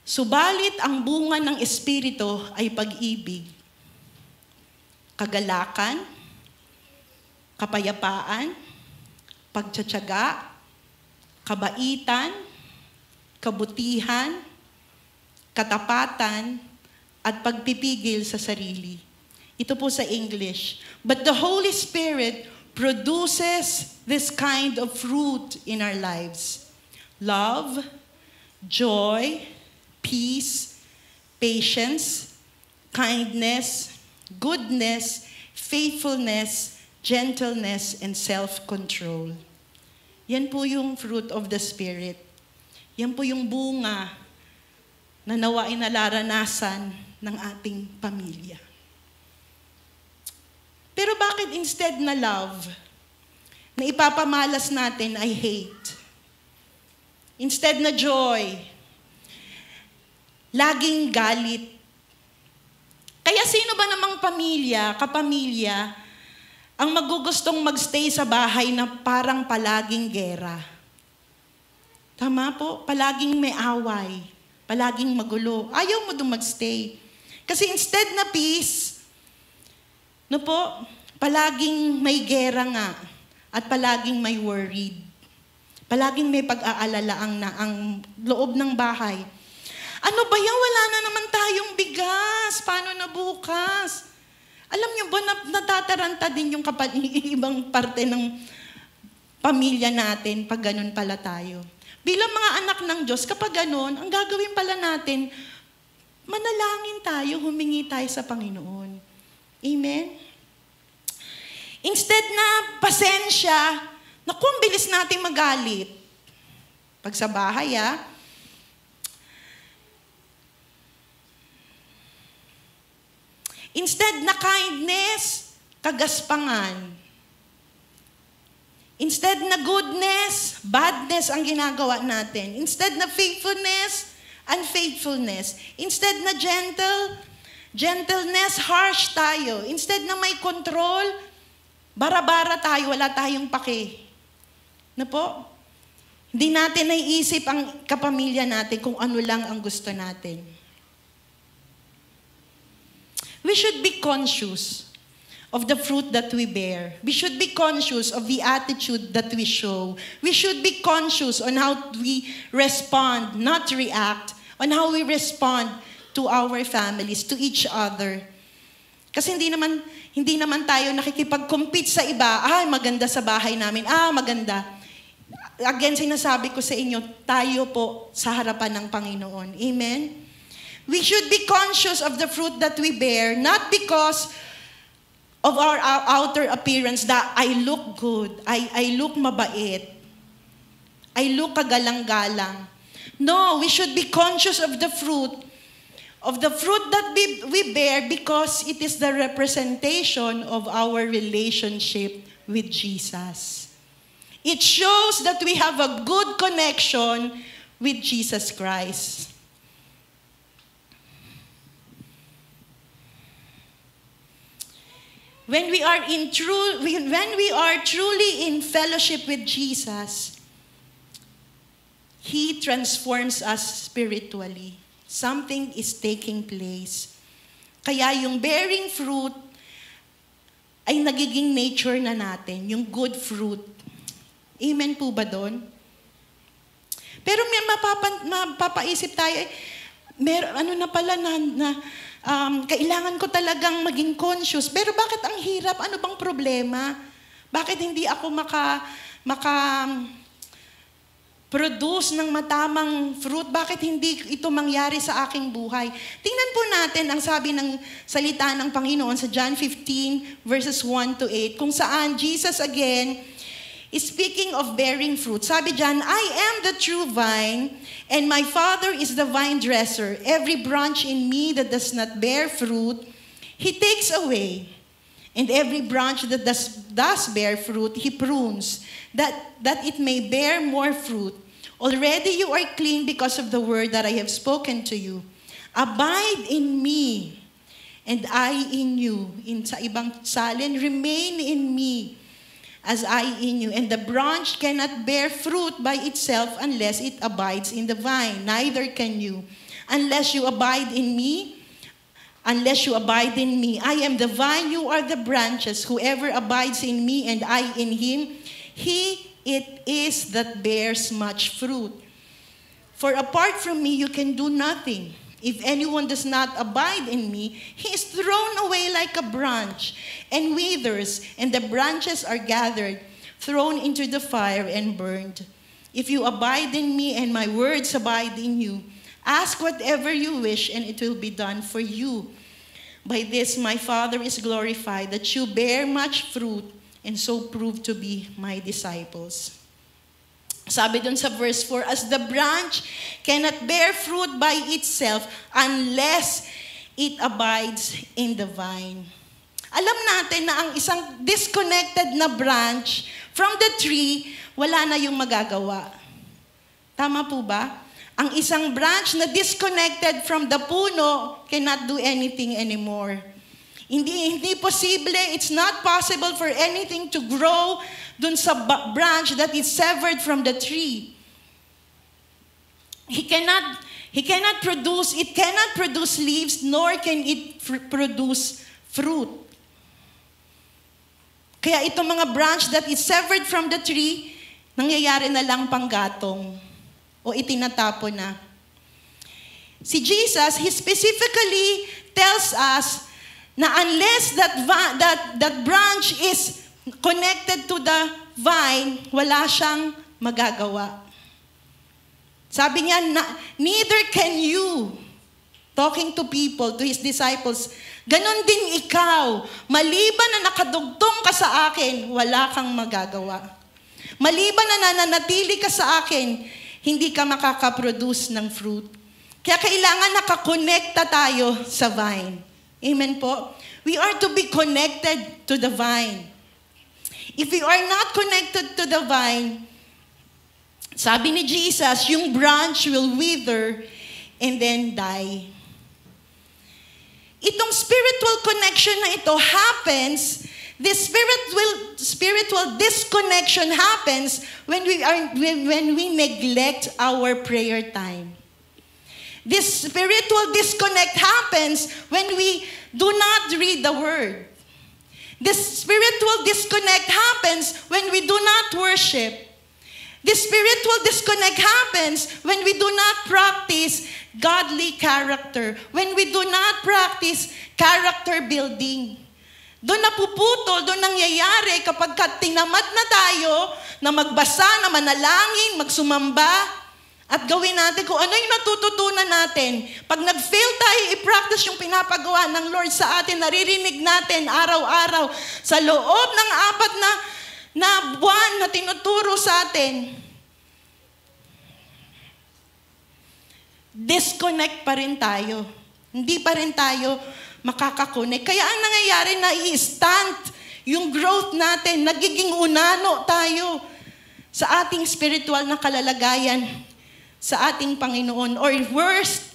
subalit ang bunga ng Espiritu ay pag-ibig, kagalakan, kapayapaan, pagtsatsaga, kabaitan, kabutihan, katapatan, at pagpipigil sa sarili. Ito po sa English. But the Holy Spirit produces this kind of fruit in our lives. Love, joy, peace, patience, kindness, goodness, faithfulness, gentleness, and self-control. Yan po yung fruit of the Spirit. Yan po yung bunga na nawa ay nararanasan ng ating pamilya. Pero bakit instead na love, na ipapamalas natin ay hate? Instead na joy, laging galit. Kaya sino ba namang kapamilya, ang magugustong magstay sa bahay na parang palaging gera? Tama po, palaging may away, palaging magulo. Ayaw mo doon magstay. Kasi instead na peace, palaging may gera nga at palaging may worried. Palaging may pag-aalala ang loob ng bahay. Ano ba yan? Wala na naman tayong bigas. Paano na bukas? Alam niyo ba, natataranta din yung ibang parte ng pamilya natin pag ganun pala tayo. Bilang mga anak ng Diyos, kapag ganun, ang gagawin pala natin, manalangin tayo, humingi tayo sa Panginoon. Amen? Instead na pasensya, naku, ang bilis natin magalit. Pag sa bahay, Instead na kindness, kagaspangan. Instead na goodness, badness ang ginagawa natin. Instead na faithfulness, unfaithfulness. Instead na gentleness, harsh tayo. Instead na may control, bara-bara tayo, wala tayong pake. Hindi natin naiisip ang kapamilya natin kung ano lang ang gusto natin. We should be conscious of the fruit that we bear. We should be conscious of the attitude that we show. We should be conscious on how we respond, not react, on how we respond to our families, to each other. Kasi hindi naman tayo nakikipag-compete sa iba. Maganda sa bahay namin. Maganda. Again, sinasabi ko sa inyo, tayo po sa harapan ng Panginoon. Amen? We should be conscious of the fruit that we bear, not because of our outer appearance that I look good, I look mabait, I look kagalang-galang. No, we should be conscious of the fruit that we bear because it is the representation of our relationship with Jesus. It shows that we have a good connection with Jesus Christ. When we are truly in fellowship with Jesus, He transforms us spiritually. Something is taking place. Kaya yung bearing fruit ay nagiging nature na natin, yung good fruit. Amen po ba doon? Pero may mapapaisip tayo, kailangan ko talagang maging conscious. Pero bakit ang hirap? Ano bang problema? Bakit hindi ako produce ng matamang fruit? Bakit hindi ito mangyari sa aking buhay? Tingnan po natin ang sabi ng salita ng Panginoon sa John 15 verses 1-8, kung saan Jesus again is speaking of bearing fruit. Sabi dyan, I am the true vine, and my Father is the vine dresser. Every branch in me that does not bear fruit, He takes away. And every branch that does bear fruit, He prunes, that it may bear more fruit. Already you are clean because of the word that I have spoken to you. Abide in me, and I in you. Sa ibang salin, remain in me. as I in you. And the branch cannot bear fruit by itself unless it abides in the vine. Neither can you, unless you abide in me. Unless you abide in me. I am the vine, you are the branches. Whoever abides in me and I in him, he it is that bears much fruit. For apart from me, you can do nothing. If anyone does not abide in me, he is thrown away like a branch and withers, and the branches are gathered, thrown into the fire and burned. If you abide in me and my words abide in you, ask whatever you wish, and it will be done for you. By this my Father is glorified, that you bear much fruit, and so prove to be my disciples. Sabi dun sa verse 4, as the branch cannot bear fruit by itself unless it abides in the vine. Alam natin na ang isang disconnected na branch from the tree, wala na yung magagawa. Tama po ba? Ang isang branch na disconnected from the puno cannot do anything anymore. Hindi posible, it's not possible for anything to grow dun sa branch that is severed from the tree. It cannot produce leaves, nor can it produce fruit. Kaya itong mga branch that is severed from the tree, nangyayari na lang panggatong o itinatapon na. Si Jesus, he specifically tells us na unless that branch is connected to the vine, wala siyang magagawa. Sabi niya, neither can you, talking to people, to his disciples, ganon din ikaw, maliban na nakadugtong ka sa akin, wala kang magagawa. Maliban na nananatili ka sa akin, hindi ka makakaproduce ng fruit. Kaya kailangan nakakonekta tayo sa vine. Amen po? We are to be connected to the vine. If we are not connected to the vine, sabi ni Jesus, yung branch will wither and then die. Itong spiritual connection na ito happens, this spiritual disconnection happens when we neglect our prayer time. This spiritual disconnect happens when we do not read the word. This spiritual disconnect happens when we do not worship. This spiritual disconnect happens when we do not practice godly character, when we do not practice character building. Doon napuputol, doon nangyayari kapag tinamad na tayo na magbasa, na manalangin, magsumamba, at gawin natin kung ano yung natututunan natin. Pag nag-fail tayo, i-practice yung pinapagawa ng Lord sa atin, naririnig natin araw-araw sa loob ng 4 na buwan na tinuturo sa atin. Disconnect pa rin tayo. Hindi pa rin tayo makakakonek. Kaya ang nangyayari na i-stunt yung growth natin, nagiging unano tayo sa ating spiritual na kalalagayan sa ating Panginoon. Or worse,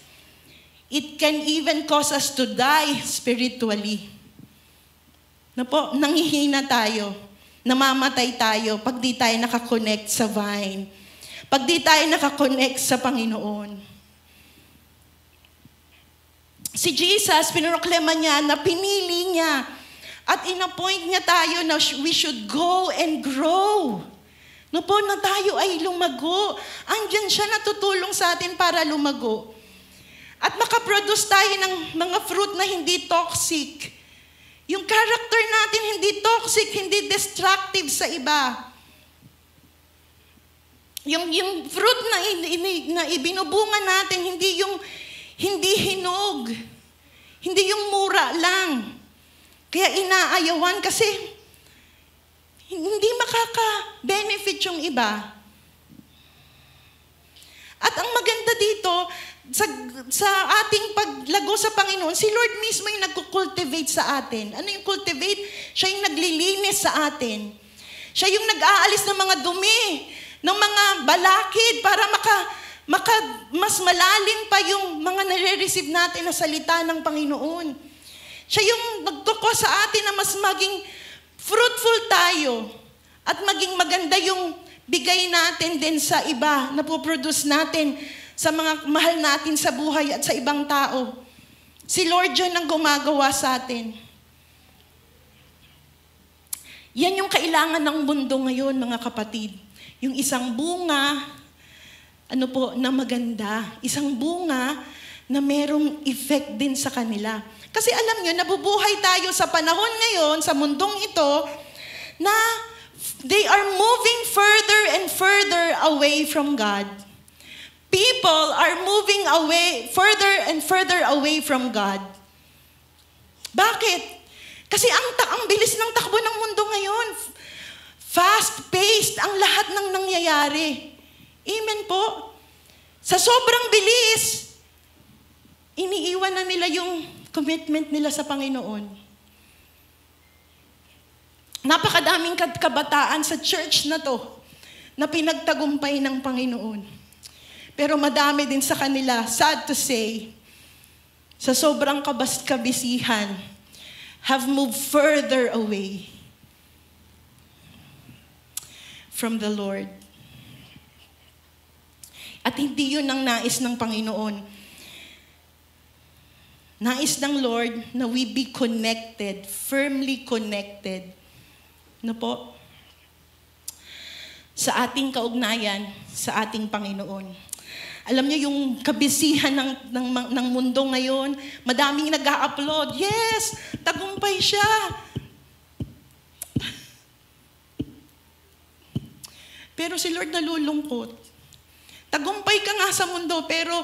it can even cause us to die spiritually. Nanghihina tayo, namamatay tayo pag di tayo nakakonect sa vine. Pag di tayo nakakonect sa Panginoon. Si Jesus, pinroklema niya na pinili niya at inappoint niya tayo na we should go and grow. Na tayo ay lumago. Andyan siya natutulong sa atin para lumago. At makaproduce tayo ng mga fruit na hindi toxic. Yung character natin hindi toxic, hindi destructive sa iba. Yung fruit na ibinubunga natin, hindi yung hindi hinog. Hindi yung mura lang. Kaya inaayawan kasi hindi makaka-benefit yung iba. At ang maganda dito, sa ating paglago sa Panginoon, si Lord mismo yung nagkukultivate sa atin. Ano yung cultivate? Siya yung naglilinis sa atin. Siya yung nag-aalis ng mga dumi, ng mga balakid para mas malalim pa yung mga nare-receive natin na salita ng Panginoon. Siya yung nagtuko sa atin na mas maging fruitful tayo. At maging maganda yung bigay natin din sa iba, na po-produce natin sa mga mahal natin sa buhay at sa ibang tao. Si Lord yun ang gumagawa sa atin. Yan yung kailangan ng mundo ngayon, mga kapatid. Yung isang bunga, na maganda. Isang bunga na merong effect din sa kanila. Kasi alam nyo, nabubuhay tayo sa panahon ngayon, sa mundong ito, na they are moving further and further away from God. People are moving away, further and further away from God. Bakit? Kasi ang bilis ng takbo ng mundo ngayon. Fast-paced ang lahat ng nangyayari. Amen po. Sa sobrang bilis, iniiwan na nila yung commitment nila sa Panginoon. Napakadaming kabataan sa church na to na pinagtagumpay ng Panginoon. Pero madami din sa kanila, sad to say, sa sobrang kabisihan, have moved further away from the Lord. At hindi yun ang nais ng Panginoon. Nais ng Lord na we be connected, firmly connected. No po? Sa ating kaugnayan, sa ating Panginoon. Alam niyo yung kabisihan ng mundo ngayon, madaming nag-a-upload. Yes, tagumpay siya. Pero si Lord nalulungkot. Tagumpay ka nga sa mundo, pero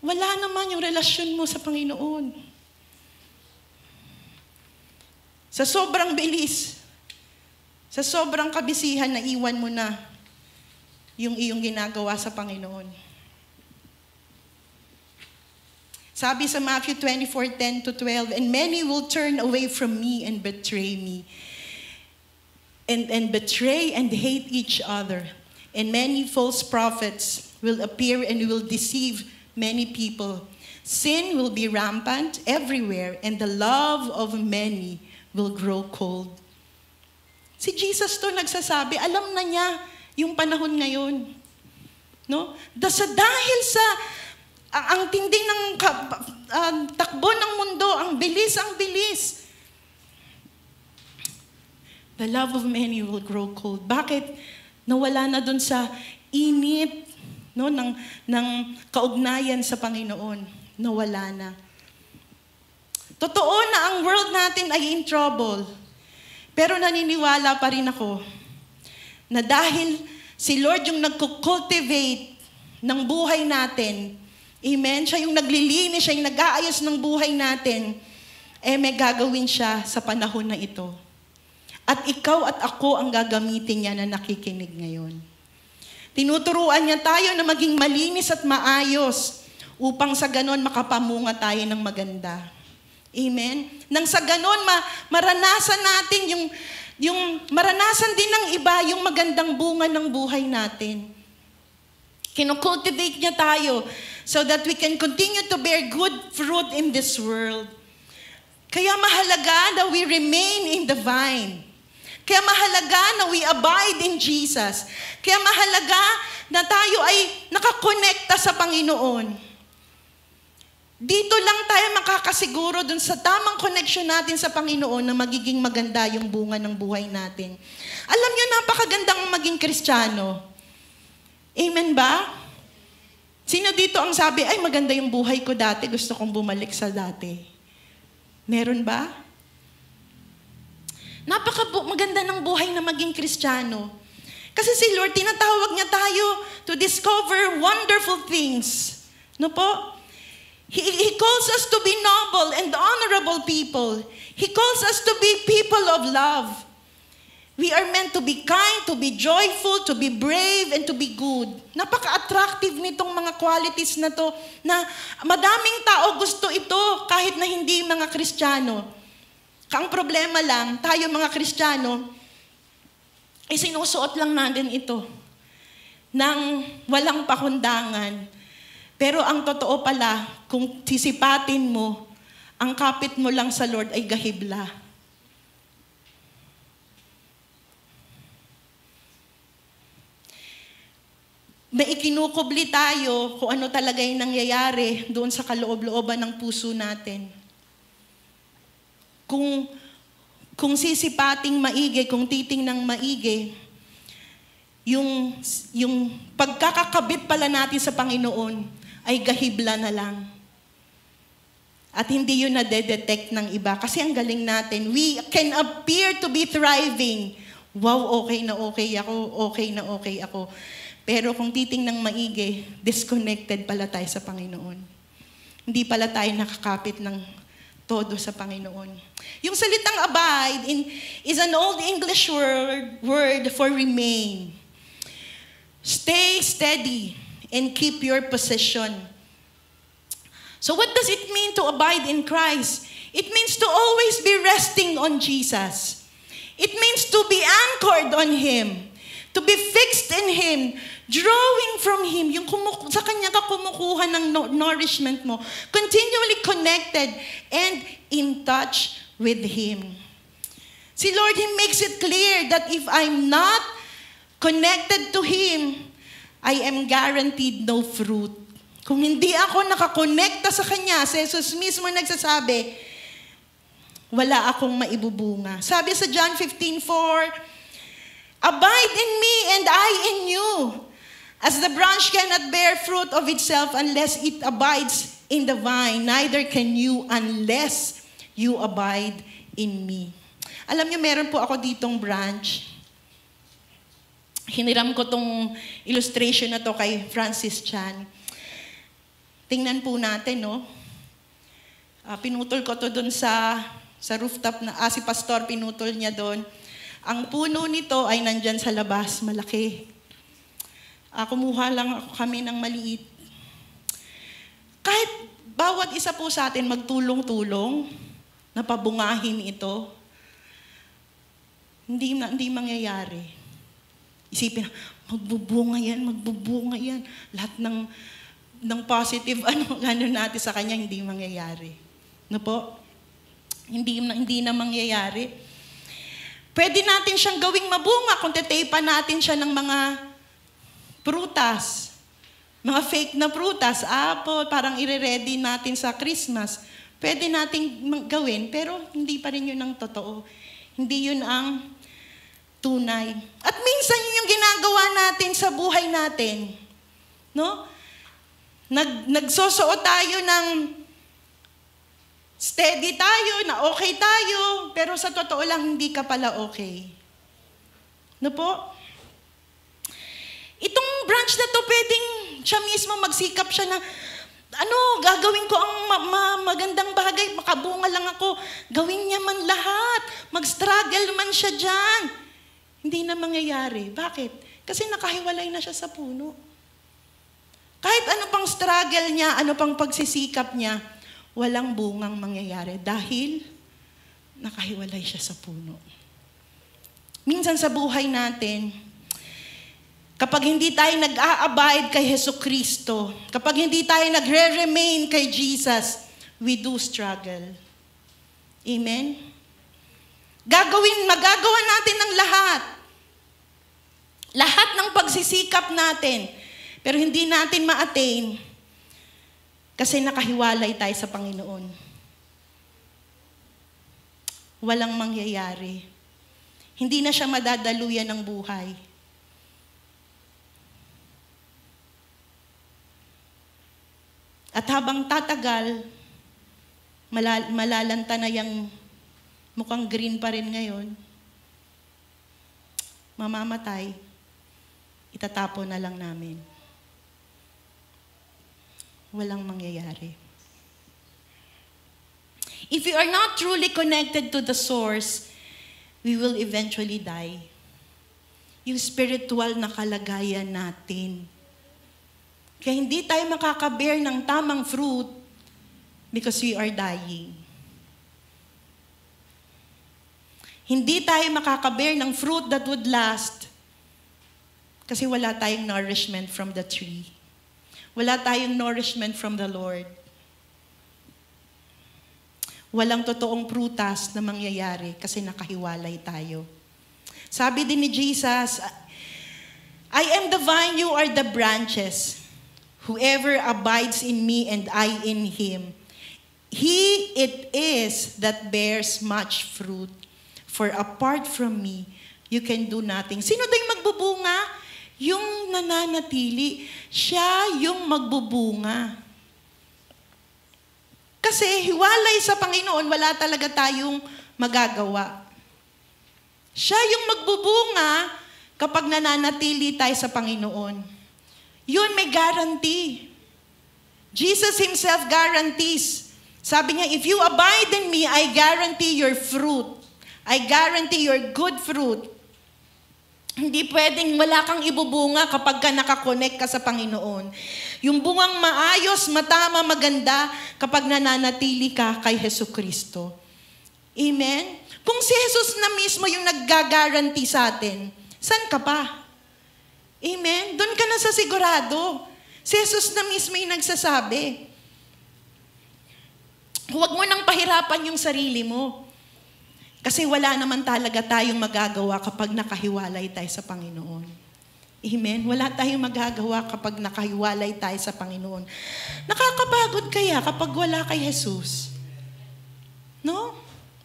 wala naman yung relasyon mo sa Panginoon. Sa sobrang bilis, sa sobrang kabisihan, naiwan mo na yung iyong ginagawa sa Panginoon. Sabi sa Matthew 24:10-12, and many will turn away from me and betray me. And betray and hate each other. And many false prophets will appear and will deceive many people. Sin will be rampant everywhere, and the love of many will grow cold. Si Jesus to nagsasabi, alam na niya yung panahon ngayon. No? Dahil sa ang tindi ng takbo ng mundo, ang bilis. The love of many will grow cold. Bakit? Nawala na dun sa init, no, ng kaugnayan sa Panginoon. Nawala na. Totoo na ang world natin ay in trouble. Pero naniniwala pa rin ako na dahil si Lord yung nagko-cultivate ng buhay natin, amen, siya yung naglilinis, siya yung nag-aayos ng buhay natin, may gagawin siya sa panahon na ito. At ikaw at ako ang gagamitin niya na nakikinig ngayon. Tinuturuan niya tayo na maging malinis at maayos upang sa ganon makapamunga tayo ng maganda. Amen? Nang sa ganon, maranasan natin yung maranasan din ng iba yung magandang bunga ng buhay natin. Kino-cultivate niya tayo so that we can continue to bear good fruit in this world. Kaya mahalaga na we remain in the vine. Kaya mahalaga na we abide in Jesus. Kaya mahalaga na tayo ay nakakonekta sa Panginoon. Dito lang tayo makakasiguro dun sa tamang connection natin sa Panginoon na magiging maganda yung bunga ng buhay natin. Alam niyo, napakagandang maging Kristiyano. Amen ba? Sino dito ang sabi, ay maganda yung buhay ko dati, gusto kong bumalik sa dati? Meron ba? Maganda ng buhay na maging Kristiyano. Kasi si Lord, tinatawag niya tayo to discover wonderful things. No po? He calls us to be noble and honorable people. He calls us to be people of love. We are meant to be kind, to be joyful, to be brave, and to be good. Napaka-attractive nitong mga qualities na to na madaming tao gusto ito kahit na hindi mga Kristiyano. Ang problema lang, tayo mga Kristiyano, sinusuot lang natin ito nang walang pakundangan. Pero ang totoo pala, kung sisipatin mo, ang kapit mo lang sa 'Lord ay gahibla. may ikinukubli tayo kung ano talaga yung nangyayari doon sa kaloob-looban ng puso natin. Kung sisipating maigi, kung titingnang maigi, yung pagkakakabit pala natin sa Panginoon ay gahibla na lang. At hindi yun na-detect ng iba. Kasi ang galing natin, we can appear to be thriving. Wow, okay na okay ako. Pero kung titingnang maigi, disconnected pala tayo sa Panginoon. Hindi pala tayo nakakapit ng todo sa Panginoon. Yung salitang abide is an old English word for remain. Stay steady and keep your position. So what does it mean to abide in Christ? It means to always be resting on Jesus. It means to be anchored on Him, to be fixed in Him, drawing from Him, yung sa Kanya ka kumukuha ng nourishment mo, continually connected and in touch with Him. See, Lord, He makes it clear that if I'm not connected to Him, I am guaranteed no fruit. Kung hindi ako nakakonekta sa Kanya, si Jesus mismo nagsasabi, wala akong maibubunga. Sabi sa John 15:4, abide in me and I in you. As the branch cannot bear fruit of itself unless it abides in the vine, neither can you unless you abide in me. Alam niyo, meron po ako ditong branch. Hiniram ko tong illustration na to kay Francis Chan. Tingnan po natin, no? Pinutol ko to doon sa rooftop na, si Pastor pinutol niya doon. Ang puno nito ay nandyan sa labas, malaki. Kumuha lang kami ng maliit. Kahit bawat isa po sa atin magtulong-tulong na pabungahin ito, hindi mangyayari. Isipin, magbubunga yan. Lahat ng positive ano natin sa Kanya, hindi mangyayari. No po? Hindi na mangyayari. Pwede natin siyang gawing mabunga kung tetapa natin siya ng mga prutas. Mga fake na prutas, apple, parang ire-ready natin sa Christmas. Pwede nating gawin, pero hindi pa rin yun ang totoo. Hindi yun ang tunay. At minsan yun yung ginagawa natin sa buhay natin. No? Nagsusuot tayo ng steady tayo, na okay tayo, pero sa totoo lang, hindi ka pala okay. No po? Itong branch na to, pwedeng siya mismo magsikap siya na, gagawin ko ang magandang bagay, makabunga lang ako. Gawin niya man lahat. Mag-struggle man siya dyan. Hindi na mangyayari. Bakit? Kasi nakahiwalay na siya sa puno. Kahit ano pang struggle niya, ano pang pagsisikap niya, walang bungang mangyayari dahil nakahiwalay siya sa puno. Minsan sa buhay natin, kapag hindi tayo nag-a-abide kay Jesucristo, kapag hindi tayo nagre-remain kay Jesus, we do struggle. Amen? Magagawa natin ng lahat. Lahat ng pagsisikap natin, pero hindi natin ma-attain kasi nakahiwalay tayo sa Panginoon. Walang mangyayari. Hindi na siya madadaluyan ng buhay. At habang tatagal, malalanta na yung mukhang green pa rin ngayon, mamamatay, itatapon na lang namin. Walang mangyayari. If we are not truly connected to the source, we will eventually die. Yung spiritual na kalagayan natin. Kaya hindi tayo makakabear ng tamang fruit because we are dying. Hindi tayo makakabear ng fruit that would last kasi wala tayong nourishment from the tree. Wala tayong nourishment from the Lord. Walang totoong prutas na mangyayari kasi nakahiwalay tayo. Sabi din ni Jesus, I am the vine, you are the branches. Whoever abides in me and I in him, he it is that bears much fruit. For apart from me, you can do nothing. Sino daw yung magbubunga? Yung nananatili. Siya yung magbubunga. Kasi hiwalay sa Panginoon, wala talaga tayong magagawa. Siya yung magbubunga kapag nananatili tayo sa Panginoon. Yun may guarantee. Jesus himself guarantees. Sabi niya, if you abide in me, I guarantee your fruit. I guarantee your good fruit. Hindi pwedeng wala kang ibubunga kapag ka nakakonect ka sa Panginoon. Yung bungang maayos, matama, maganda kapag nananatili ka kay Jesucristo. Amen? Kung si Jesus na mismo yung nagga-guarantee sa atin, saan ka pa? Amen? Doon ka na sa sigurado. Si Jesus na mismo yung nagsasabi. Huwag mo nang pahirapan yung sarili mo. Kasi wala naman talaga tayong magagawa kapag nakahiwalay tayo sa Panginoon. Amen? Wala tayong magagawa kapag nakahiwalay tayo sa Panginoon. Nakakapagod kaya kapag wala kay Jesus? No?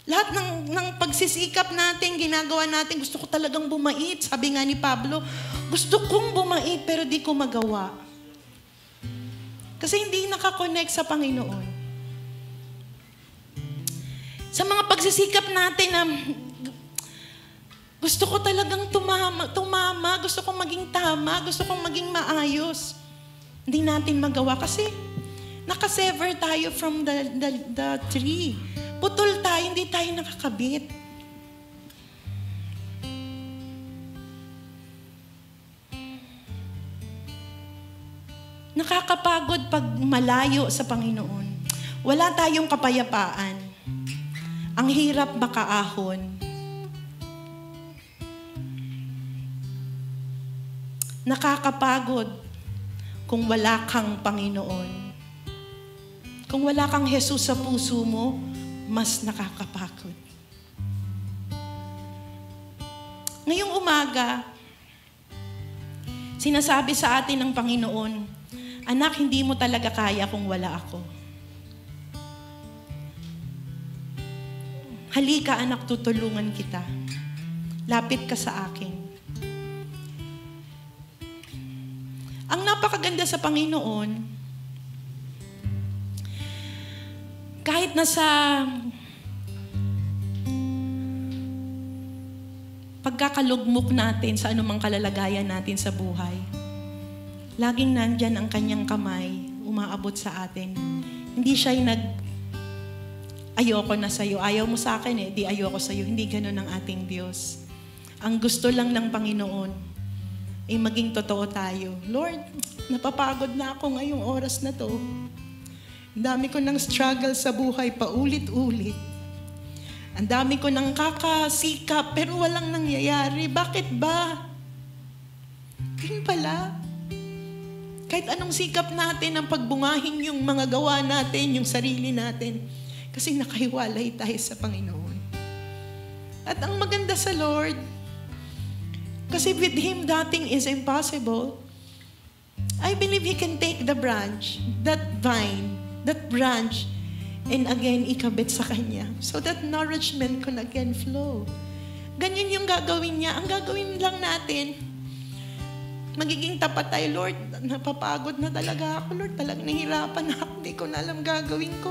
Lahat ng pagsisikap natin, ginagawa natin, gusto ko talagang bumait. Sabi nga ni Pablo, gusto kong bumait pero di ko magawa. Kasi hindi nakakonect sa Panginoon. Sa mga pagsisikap natin na gusto ko talagang tumama, gusto kong maging tama, gusto kong maging maayos. Hindi natin magawa kasi nakasever tayo from the tree. Putol tayo, hindi tayo nakakabit. Nakakapagod pag malayo sa Panginoon. Wala tayong kapayapaan. Ang hirap makaahon. Nakakapagod kung wala kang Panginoon. Kung wala kang Jesus sa puso mo, mas nakakapagod. Ngayong umaga, sinasabi sa atin ng Panginoon, anak, hindi mo talaga kaya kung wala ako. Halika anak, tutulungan kita. Lapit ka sa akin. Ang napakaganda sa Panginoon, kahit nasa pagkakalugmok natin sa anumang kalalagayan natin sa buhay, laging nandyan ang kanyang kamay, umaabot sa atin. Hindi siya yung ayoko na sa'yo. Ayaw mo sa akin di ayoko sa'yo. Hindi ganun ang ating Diyos. Ang gusto lang ng Panginoon ay maging totoo tayo. Lord, napapagod na ako ngayong oras na to. Ang dami ko ng struggle sa buhay paulit-ulit. Ang dami ko ng kakasikap pero walang nangyayari. Bakit ba? Ganun pala. Kahit anong sikap natin ang pagbungahin yung mga gawa natin, yung sarili natin. Kasi nakahiwalay tayo sa Panginoon. At ang maganda sa Lord, kasi with Him nothing is impossible. I believe He can take the branch, that vine, that branch, and again, ikabit sa Kanya. So that nourishment can again flow. Ganyan yung gagawin niya. Ang gagawin lang natin, magiging tapat tayo, Lord, napapagod na talaga ako, Lord, talagang nahihirapan na ako, hindi ko na alam gagawin ko.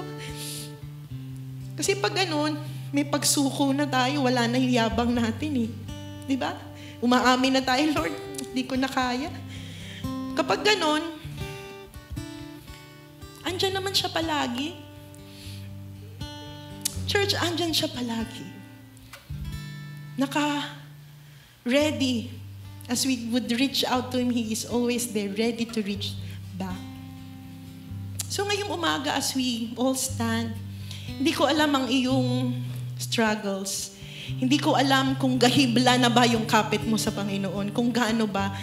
Kasi pag ganun, may pagsuko na tayo, wala na hiyabang natin eh. Di ba? Umaamin na tayo, Lord, hindi ko na kaya. Kapag ganun, andyan naman siya palagi. Church, andyan siya palagi. Naka-ready. As we would reach out to Him, He is always there, ready to reach back. So ngayong umaga, as we all stand, hindi ko alam ang iyong struggles. Hindi ko alam kung gahibla na ba yung kapit mo sa Panginoon, kung gaano ba.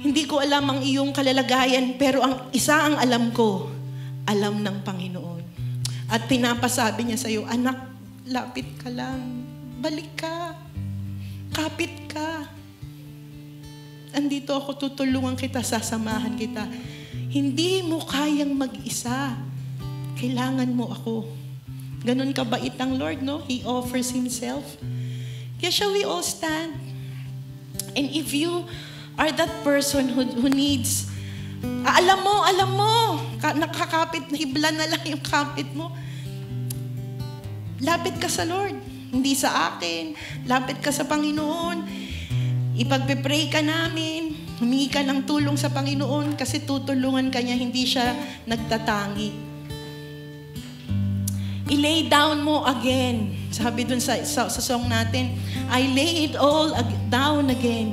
Hindi ko alam ang iyong kalalagayan, pero ang isa ang alam ko, alam ng Panginoon. At pinapasabi niya sa iyo, anak, lapit ka lang. Balik ka. Kapit ka. andito ako, tutulungan kita, sasamahan kita. Hindi mo kayang mag-isa. Kailangan mo ako. Ganon kabait ang Lord, no? He offers Himself. Kaya shall we all stand? And if you are that person who needs, alam mo, nakakapit, hibla na lang yung kapit mo. Lapit ka sa Lord. Hindi sa akin. Lapit ka sa Panginoon. Ipagpe-pray ka namin. Humingi ka ng tulong sa Panginoon kasi tutulungan ka niya. Hindi siya nagtatangi. I-lay down mo again. Sabi dun sa song natin, I lay it all down again.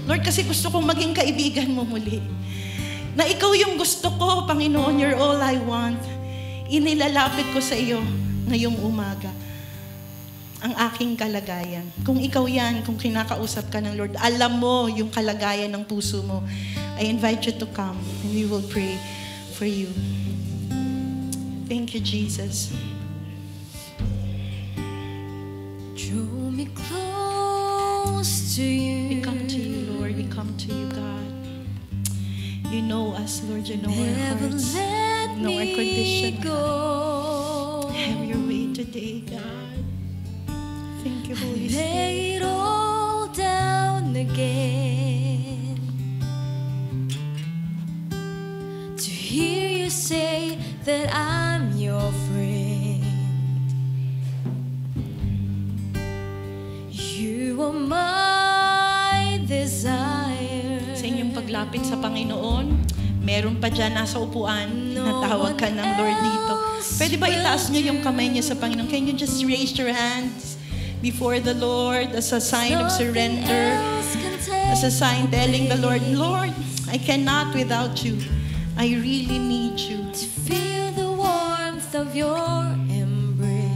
Lord, kasi gusto kong maging kaibigan mo muli. Na ikaw yung gusto ko, Panginoon, you're all I want. Inilalapit ko sa iyo ngayong umaga ang aking kalagayan. Kung ikaw yan, kung kinakausap ka ng Lord, alam mo yung kalagayan ng puso mo. I invite you to come and we will pray for you. Thank you, Jesus.
Draw me close to you.
We come to you, Lord. We come to you, God. You know us, Lord. You know our hearts. You know our condition. Have your way today, God. Thank you, Holy Spirit.
Lay it all down again to hear you say that I'm your friend. You are my desire.
Sa inyong paglapit sa Panginoon, meron pa dyan nasa upuan, natawag ka ng Lord dito. Pwede ba itaas niyo yung kamay niyo sa Panginoon? Can you just raise your hands before the Lord as a sign of surrender? As a sign telling the Lord, Lord, I cannot without you. I really need you.
To feel the warmth of your embrace.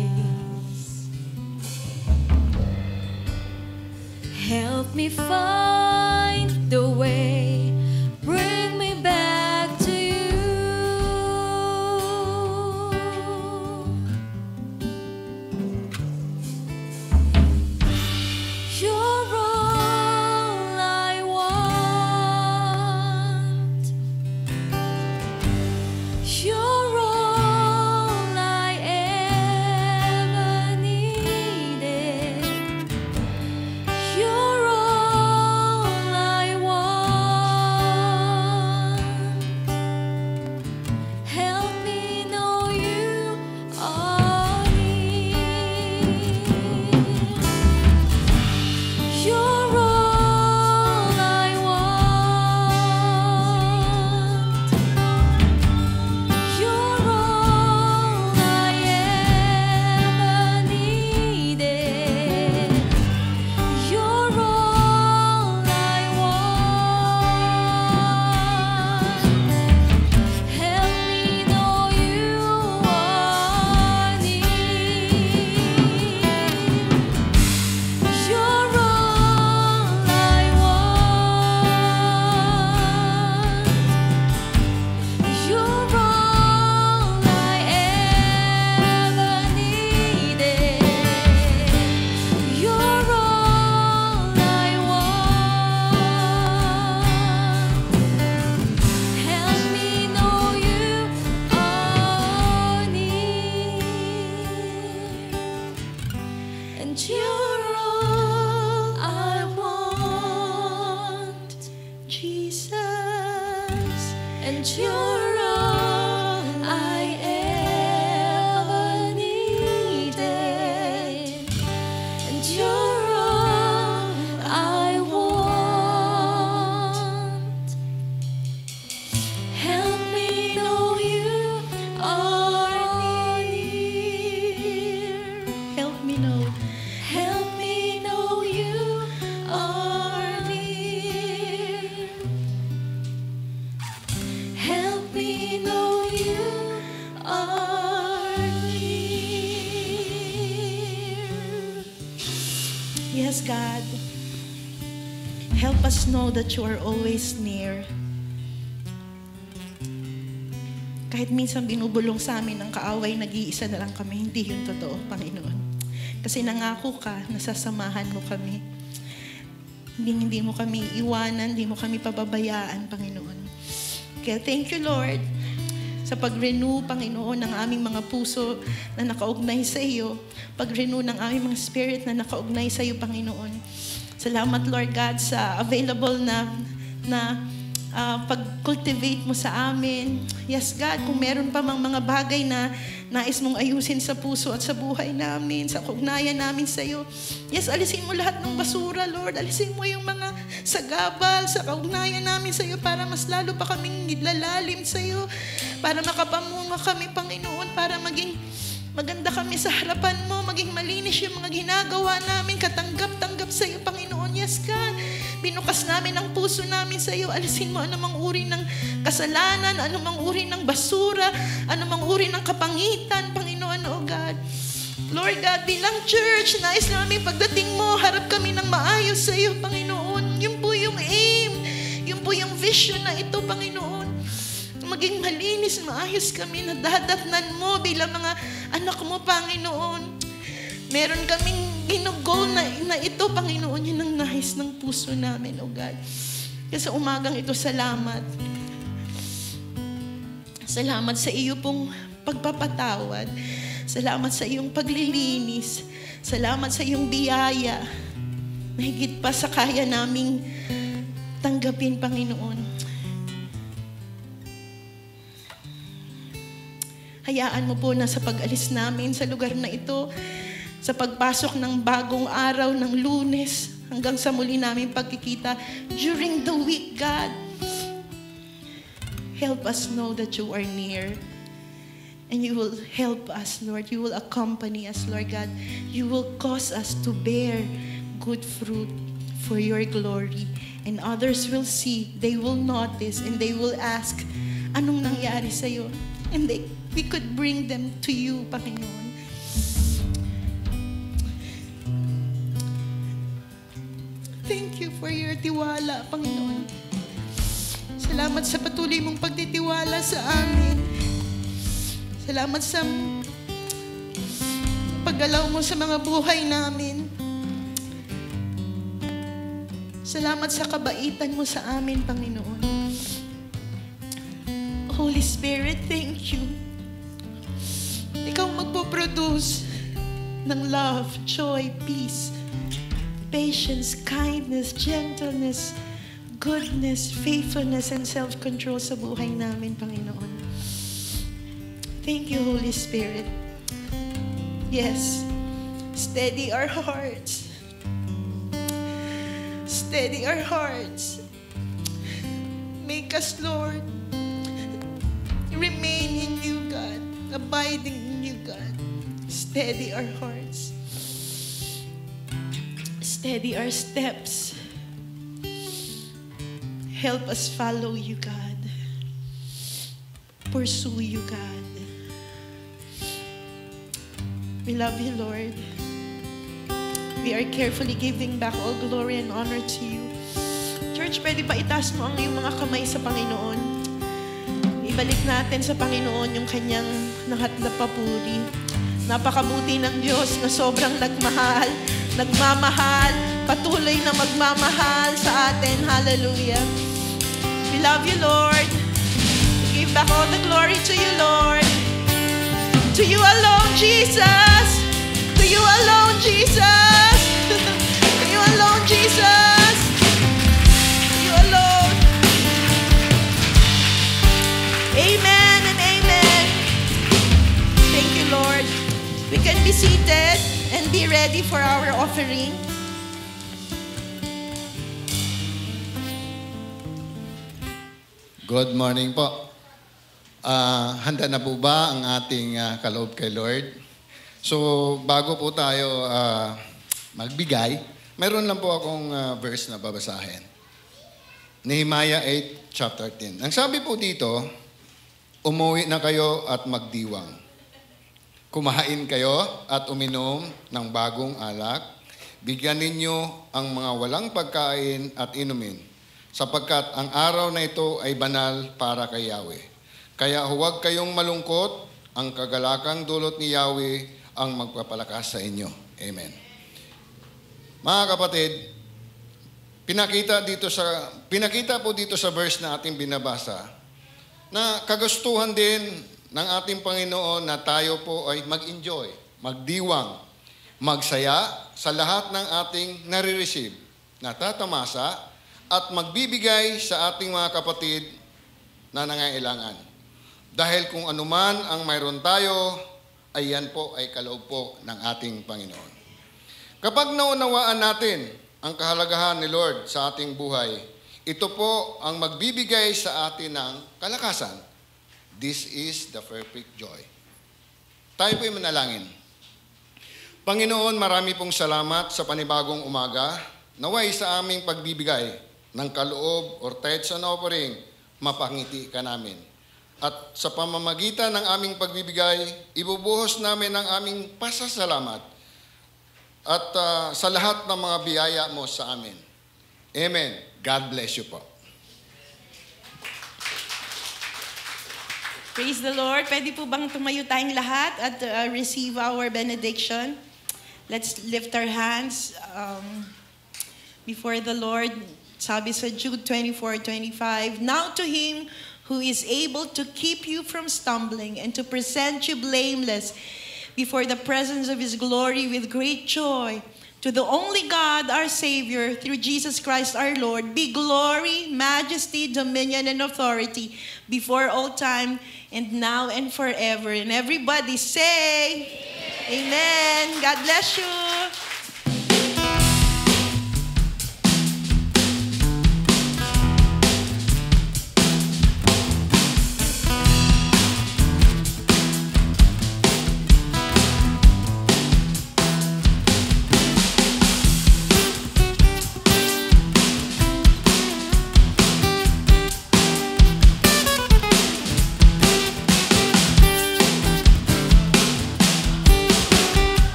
Help me find the way. Bring me back to you. You're all I want. You're all I ever needed. You're all I want. Help me know you are near. You're all I want. You're all I ever needed. You're all I want. Help me know you are near. You're all I want. You're all I ever needed. You're all I want. Help me know you are near. And you're all I want.
Jesus.
And you're all I ever needed. And you're all I want. Help me know you are near.
Help me know.
Help me know you are near. Help me know you are near.
Yes, God. Help us know that you are always near. Kahit minsan binubulong sa amin ng kaaway, nag-iisa na lang kami, hindi yun totoo, Panginoon. Kasi nangako ka, nasasamahan mo kami. Hindi mo kami iwanan, hindi mo kami pababayaan, Panginoon. Kaya thank you, Lord, sa pag-renew, Panginoon, ng aming mga puso na nakaugnay sa iyo. Pag-renew ng aming mga spirit na nakaugnay sa iyo, Panginoon. Salamat, Lord God, sa available na pag-cultivate mo sa amin. Yes, God, kung meron pa mang mga bagay na nais mong ayusin sa puso at sa buhay namin, sa kaugnayan namin sa iyo. Yes, alisin mo lahat ng basura, Lord. Alisin mo yung mga sagabal sa kaugnayan namin sa iyo para mas lalo pa kaming lalalim sa iyo. Para makapamunga kami, Panginoon, para maging maganda kami sa harapan mo, maging malinis yung mga ginagawa namin, katanggap-tanggap sa iyo, Panginoon. Yes, God. Binukas namin ang puso namin sa iyo. Alisin mo anumang uri ng kasalanan, anumang uri ng basura, anumang uri ng kapangitan, Panginoon, oh God. Lord God, bilang church, nais namin pagdating mo, harap kami ng maayos sa iyo, Panginoon. Yun po yung aim, yun po yung vision na ito, Panginoon. Maging malinis, maayos kami, nadadatnan mo bilang mga anak mo, Panginoon. Meron kaming ginugol na ito, Panginoon, yun ang nais ng puso namin, oh God. Kaya sa umagang ito, salamat. Salamat sa iyo pong pagpapatawad. Salamat sa iyong paglilinis. Salamat sa iyong biyaya. Mahigit pa sa kaya naming tanggapin, Panginoon. Hayaan mo po na sa pag-alis namin sa lugar na ito, sa pagpasok ng bagong araw ng Lunes hanggang sa muli namin pagkikita during the week, God. Help us know that you are near. And you will help us, Lord. You will accompany us, Lord God. You will cause us to bear good fruit for your glory. And others will see, they will notice, and they will ask, anong nangyari sa'yo? And we could bring them to you, Panginoon. Thank you for your tiwala, Panginoon. Salamat sa patuloy mong pagtitiwala sa amin. Salamat sa paggalaw mo sa mga buhay namin. Salamat sa kabaitan mo sa amin, Panginoon. Holy Spirit, thank you. Ikaw magpo-produce ng love, joy, peace, patience, kindness, gentleness, goodness, faithfulness, and self-control sa buhay namin, Panginoon. Thank you, Holy Spirit. Yes, steady our hearts. Steady our hearts. Make us, Lord, remain in you, God. Abiding in you, God. Steady our hearts. Steady our steps. Help us follow you, God. Pursue you, God. We love you, Lord. We are carefully giving back all glory and honor to you. Church, pwede pa itaas mo ang iyong mga kamay sa Panginoon. Ibalik natin sa Panginoon yung kanyang nahatlap papuri. Napakabuti ng Diyos na sobrang nagmahal, patuloy na magmamahal sa atin. Hallelujah. We love you, Lord. We give back all the glory to you, Lord. To you alone, Jesus. To you alone, Jesus. To you alone, Jesus. To you alone. Amen and amen. Thank you, Lord. We can be seated and be ready for our offering.
Good morning po. Handa na po ba ang ating kaloob kay Lord? So, bago po tayo magbigay, mayroon lang po akong verse na babasahin. Nehemiah 8, chapter 10. Ang sabi po dito, umuwi na kayo at magdiwang. Kumain kayo at uminom ng bagong alak. Bigyan ninyo ang mga walang pagkain at inumin, sapagkat ang araw na ito ay banal para kay Yahweh. Kaya huwag kayong malungkot, ang kagalakang dulot ni Yahweh ang magpapalakas sa inyo. Amen. Mga kapatid, pinakita po dito sa verse na ating binabasa na kagustuhan din ng ating Panginoon na tayo po ay mag-enjoy, magdiwang, magsaya sa lahat ng ating nare-receive, natatamasa, at magbibigay sa ating mga kapatid na nangangailangan. Dahil kung anuman ang mayroon tayo, ay yan po ay kaloob po ng ating Panginoon. Kapag naunawaan natin ang kahalagahan ni Lord sa ating buhay, ito po ang magbibigay sa atin ng kalakasan. This is the perfect joy. Tayo po'y manalangin. Panginoon, marami pong salamat sa panibagong umaga. Naway sa aming pagbibigay ng kaloob or tithes and offering, mapangiti ka namin. At sa pamamagitan ng aming pagbibigay, ibubuhos namin ang aming pasasalamat at sa lahat ng mga biyaya mo sa amin. Amen. God bless you po.
Praise the Lord. Pwede po bang tumayo tayong lahat at receive our benediction? Let's lift our hands before the Lord. Sabi sa Jude 24:25, now to Him who is able to keep you from stumbling and to present you blameless before the presence of His glory with great joy. To the only God, our Savior, through Jesus Christ our Lord, be glory, majesty, dominion, and authority before all time and now and forever. And everybody say, Amen. God bless you.